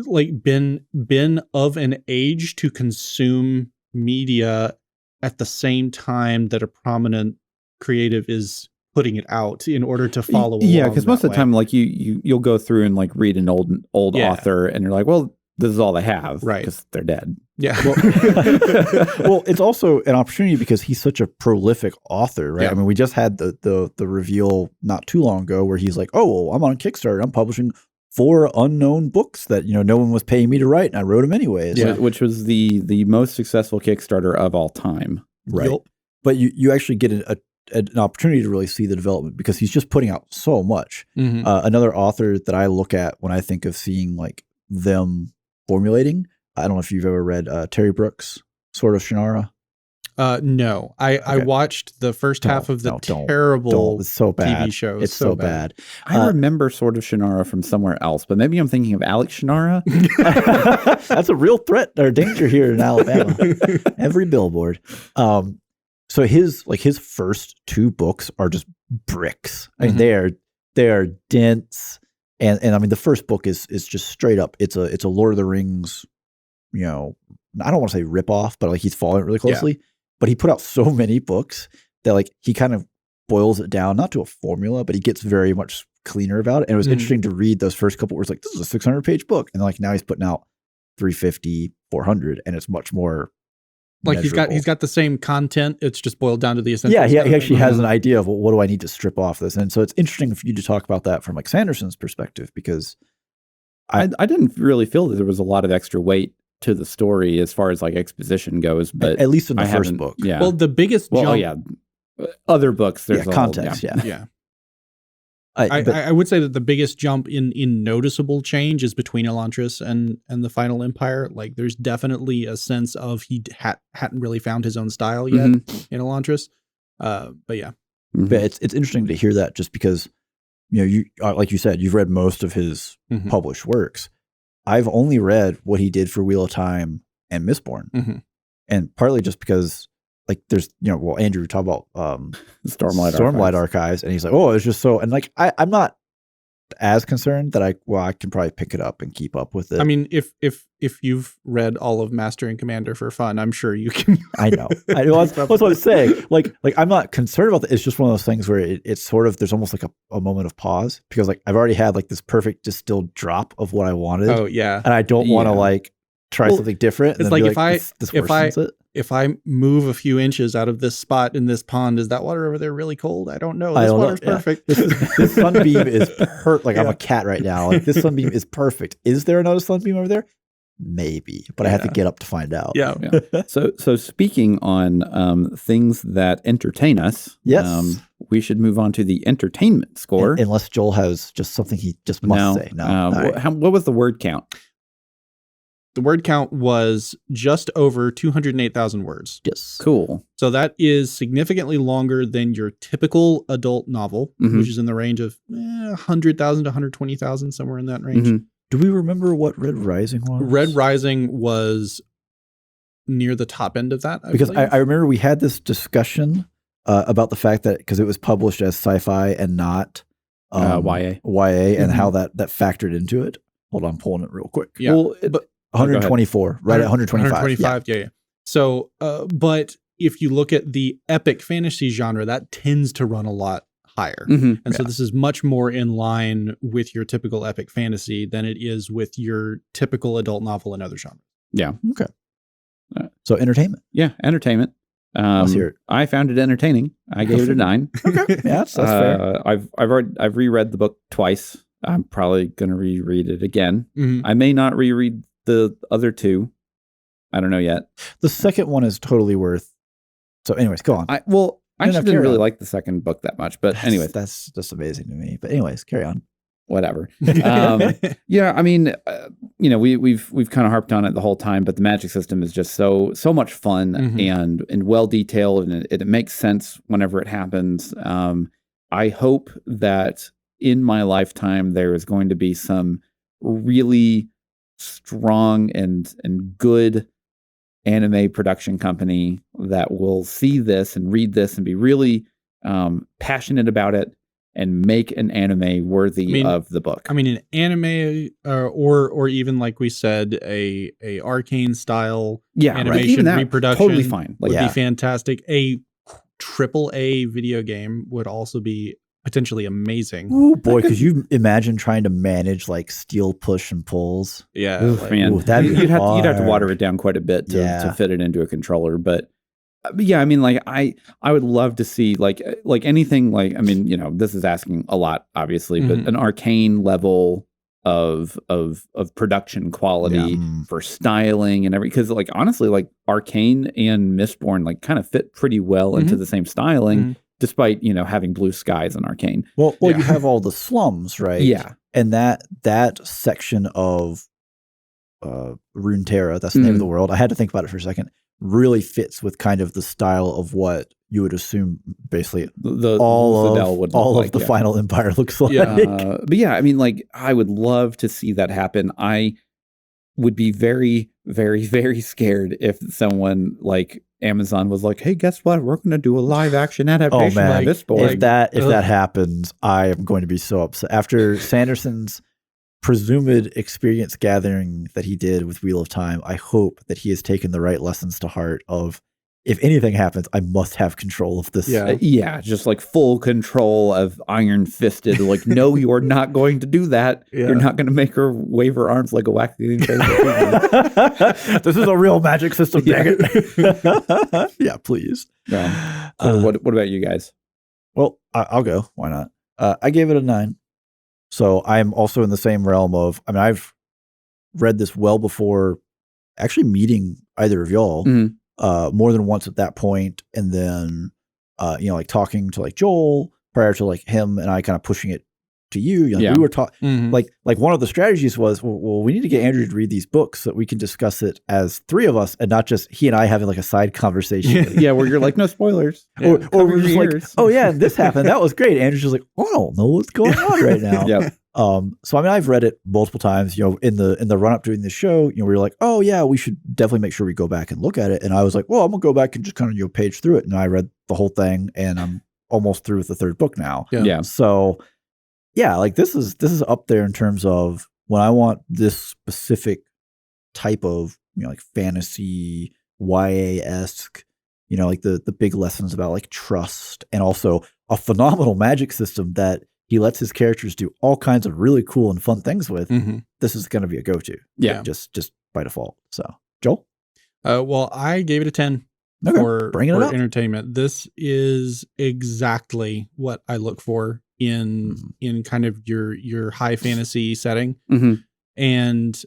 [SPEAKER 3] like been of an age to consume media at the same time that a prominent creative is putting it out in order to follow along.
[SPEAKER 2] Yeah, because most of the time, like you'll go through and like read an old author, and you're like, well, this is all they have,
[SPEAKER 3] right?
[SPEAKER 2] Because they're dead.
[SPEAKER 3] Yeah.
[SPEAKER 1] Well, it's also an opportunity because he's such a prolific author, right?
[SPEAKER 3] Yeah.
[SPEAKER 1] I mean, we just had the reveal not too long ago where he's like, oh, well, I'm on Kickstarter. I'm publishing 4 unknown books that no one was paying me to write, and I wrote them anyways.
[SPEAKER 2] Yeah, which was the most successful Kickstarter of all time.
[SPEAKER 1] Right. Yep. But you actually get an opportunity to really see the development because he's just putting out so much. Another author that I look at when I think of seeing like them formulating, I don't know if you've ever read Terry Brooks' Sword of Shannara.
[SPEAKER 3] No, I watched the first half of the terrible
[SPEAKER 1] it's so bad.
[SPEAKER 3] TV show.
[SPEAKER 1] It's so bad.
[SPEAKER 2] I remember Sword of Shannara from somewhere else, but maybe I'm thinking of Alex Shannara.
[SPEAKER 1] That's a real threat or danger here in Alabama. Every billboard. So his first 2 books are just bricks. I mean, they are dense, and I mean the first book is just straight up. It's a Lord of the Rings, I don't want to say rip off, but like he's following it really closely. Yeah. But he put out so many books that like he kind of boils it down, not to a formula, but he gets very much cleaner about it. And it was interesting to read those first couple words like, this is a 600-page book. And like now he's putting out 350, 400, and it's much more
[SPEAKER 3] like
[SPEAKER 1] measurable.
[SPEAKER 3] he's got the same content. It's just boiled down to the essentials.
[SPEAKER 1] Yeah, he actually has an idea of what do I need to strip off this. And so it's interesting for you to talk about that from like Sanderson's perspective, because
[SPEAKER 2] I didn't really feel that there was a lot of extra weight to the story as far as like exposition goes, but
[SPEAKER 1] at least in the first book.
[SPEAKER 2] Yeah.
[SPEAKER 3] Well, the biggest jump.
[SPEAKER 2] Other books, there's
[SPEAKER 1] context.
[SPEAKER 3] Yeah. I would say that the biggest jump in noticeable change is between Elantris and the Final Empire. Like, there's definitely a sense of he hadn't really found his own style yet in Elantris. But yeah,
[SPEAKER 1] but it's interesting to hear that, just because you like you said, you've read most of his published works. I've only read what he did for Wheel of Time and Mistborn, and partly just because like there's Andrew talked about Stormlight Archives, and he's like, oh, it's just so, and like I'm not as concerned that I can probably pick it up and keep up with it.
[SPEAKER 3] I mean, if you've read all of Master and Commander for fun, I'm sure you can.
[SPEAKER 1] I know. That's what I'm saying. Like I'm not concerned about that. It's just one of those things where it's sort of, there's almost like a moment of pause, because like I've already had like this perfect distilled drop of what I wanted.
[SPEAKER 3] Oh yeah.
[SPEAKER 1] And I don't want to like try something different. And
[SPEAKER 3] it's
[SPEAKER 1] then
[SPEAKER 3] like if I move a few inches out of this spot in this pond, is that water over there really cold? I don't know. This water's perfect.
[SPEAKER 1] This sunbeam is perfect. Like I'm a cat right now. Like this sunbeam is perfect. Is there another sunbeam over there? Maybe, but I have to get up to find out.
[SPEAKER 3] Yeah.
[SPEAKER 2] So speaking on things that entertain us,
[SPEAKER 1] yes,
[SPEAKER 2] we should move on to the entertainment score.
[SPEAKER 1] Unless Joel has just something he just must say. No.
[SPEAKER 2] What was the word count?
[SPEAKER 3] The word count was just over 208,000 words.
[SPEAKER 1] Yes.
[SPEAKER 2] Cool.
[SPEAKER 3] So that is significantly longer than your typical adult novel, which is in the range of 100,000 to 120,000, somewhere in that range.
[SPEAKER 1] Do we remember what Red Rising was?
[SPEAKER 3] Red Rising was near the top end of that.
[SPEAKER 1] Because I remember we had this discussion about the fact that, because it was published as sci-fi and not
[SPEAKER 2] YA,
[SPEAKER 1] and how that factored into it. Hold on, I'm pulling it real quick.
[SPEAKER 3] Yeah.
[SPEAKER 2] Well,
[SPEAKER 3] but
[SPEAKER 1] 124, right at 125.
[SPEAKER 3] 125, yeah. So, but if you look at the epic fantasy genre, that tends to run a lot higher. And so this is much more in line with your typical epic fantasy than it is with your typical adult novel and other genres.
[SPEAKER 2] Yeah.
[SPEAKER 1] Okay. So entertainment.
[SPEAKER 2] Yeah, entertainment.
[SPEAKER 1] Let's hear it.
[SPEAKER 2] I found it entertaining. I gave it a 9.
[SPEAKER 1] Okay. Yeah, that's fair.
[SPEAKER 2] I've reread the book twice. I'm probably going to reread it again. I may not reread the other 2. I don't know yet.
[SPEAKER 1] The second one is totally worth. So anyways, go on.
[SPEAKER 2] I actually didn't really like the second book that much, but anyways.
[SPEAKER 1] That's just amazing to me. But anyways, carry on.
[SPEAKER 2] Whatever. Yeah, I mean, we've kind of harped on it the whole time, but the magic system is just so much fun and well detailed, and it makes sense whenever it happens. I hope that in my lifetime there is going to be some really strong and good anime production company that will see this and read this and be really passionate about it and make an anime worthy of the book.
[SPEAKER 3] I mean, an anime or even, like we said, a Arcane style animation reproduction
[SPEAKER 2] totally fine.
[SPEAKER 3] Would be fantastic. A AAA video game would also be potentially amazing.
[SPEAKER 1] Oh boy, could you imagine trying to manage like steel push and pulls?
[SPEAKER 3] Yeah,
[SPEAKER 2] man, you'd have to water it down quite a bit to fit it into a controller. But yeah, I mean, like I would love to see like anything like, I mean, this is asking a lot, obviously, but an Arcane level of production quality for styling and everything. Because like honestly, like Arcane and Mistborn like kind of fit pretty well into the same styling. despite, having blue skies in Arcane.
[SPEAKER 1] Well, you have all the slums, right?
[SPEAKER 2] Yeah.
[SPEAKER 1] And that section of Runeterra, that's the name of the world, I had to think about it for a second, really fits with kind of the style of what you would assume basically all of the Final Empire looks like.
[SPEAKER 2] But yeah, I mean, like, I would love to see that happen. I would be very, very, very scared if someone like Amazon was like, hey, guess what? We're going to do a live action adaptation of Mistborn.
[SPEAKER 1] If that happens, I am going to be so upset. After Sanderson's presumed experience gathering that he did with Wheel of Time, I hope that he has taken the right lessons to heart of, if anything happens, I must have control of this.
[SPEAKER 2] Yeah, just like full control of Iron Fisted. Like, no, you are not going to do that. Yeah. You're not going to make her wave her arms like a wacky thing.
[SPEAKER 1] This is a real magic system, dang it. Yeah, please.
[SPEAKER 2] What about you guys?
[SPEAKER 1] Well, I'll go. Why not? I gave it a 9. So I'm also in the same realm of, I mean, I've read this well before actually meeting either of y'all. More than once at that point, and then like talking to like Joel prior to like him and I kind of pushing it to you. We were talking like one of the strategies was, well, we need to get Andrew to read these books so that we can discuss it as 3 of us and not just he and I having like a side conversation.
[SPEAKER 2] Where you're like, no spoilers,
[SPEAKER 1] or we're just like, oh yeah, this happened, that was great. Andrew's just like, oh, I don't know what's going on right now. So I mean, I've read it multiple times, in the run up doing the show, we were like, oh yeah, we should definitely make sure we go back and look at it. And I was like, well, I'm gonna go back and just kind of page through it. And I read the whole thing and I'm almost through with the 3rd book now. So yeah, like this is up there in terms of when I want this specific type of, like fantasy, YA-esque, like the big lessons about like trust, and also a phenomenal magic system that he lets his characters do all kinds of really cool and fun things with. This is going to be a go-to.
[SPEAKER 2] Yeah.
[SPEAKER 1] Just by default. So, Joel?
[SPEAKER 3] Well, I gave it a 10 for entertainment. This is exactly what I look for in kind of your high fantasy setting. And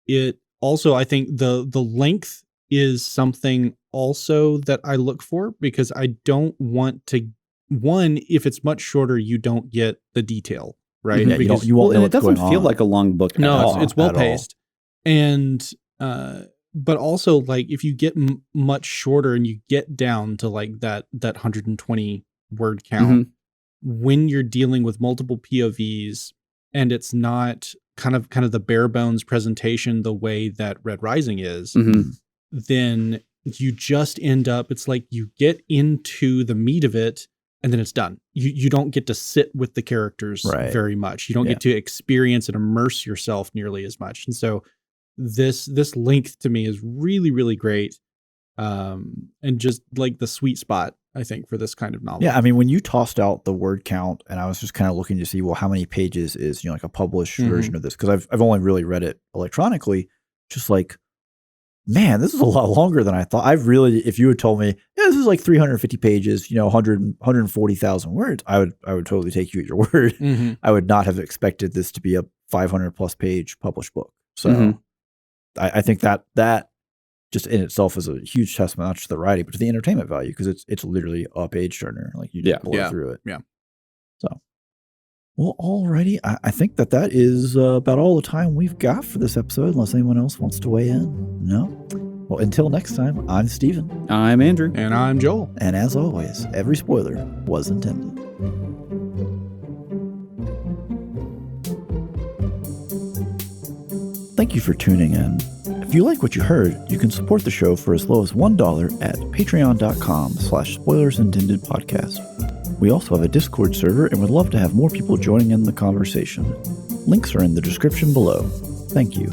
[SPEAKER 3] it also, I think the length is something also that I look for, because I don't want to, if it's much shorter, you don't get the detail, right?
[SPEAKER 1] Yeah,
[SPEAKER 3] because
[SPEAKER 1] you won't know
[SPEAKER 2] it doesn't feel like a long book.
[SPEAKER 3] No, it's well paced. And, but also like if you get much shorter and you get down to like that 120 word count, when you're dealing with multiple POVs and it's not kind of the bare bones presentation the way that Red Rising is, then you just end up, it's like you get into the meat of it and then it's done. You don't get to sit with the characters very much. You don't get to experience and immerse yourself nearly as much. And so this length to me is really, really great. And just like the sweet spot, I think, for this kind of novel.
[SPEAKER 1] Yeah, I mean, when you tossed out the word count, and I was just kind of looking to see, well, how many pages is like a published version of this? Because I've only really read it electronically. Just like, man, this is a lot longer than I thought. If you had told me, this is like 350 pages, 140,000 words, I would totally take you at your word. I would not have expected this to be a 500 plus page published book. So I think that just in itself is a huge testament, not just to the writing, but to the entertainment value, because it's literally a page turner. Like you just blow through it.
[SPEAKER 3] Yeah.
[SPEAKER 1] So, well, alrighty. I think that is about all the time we've got for this episode, unless anyone else wants to weigh in. No? Well, until next time, I'm Steven.
[SPEAKER 2] I'm Andrew.
[SPEAKER 3] And I'm Joel.
[SPEAKER 1] And as always, every spoiler was intended. Thank you for tuning in. If you like what you heard, you can support the show for as low as $1 at patreon.com/spoilersintendedpodcast. We also have a Discord server and would love to have more people joining in the conversation. Links are in the description below. Thank you.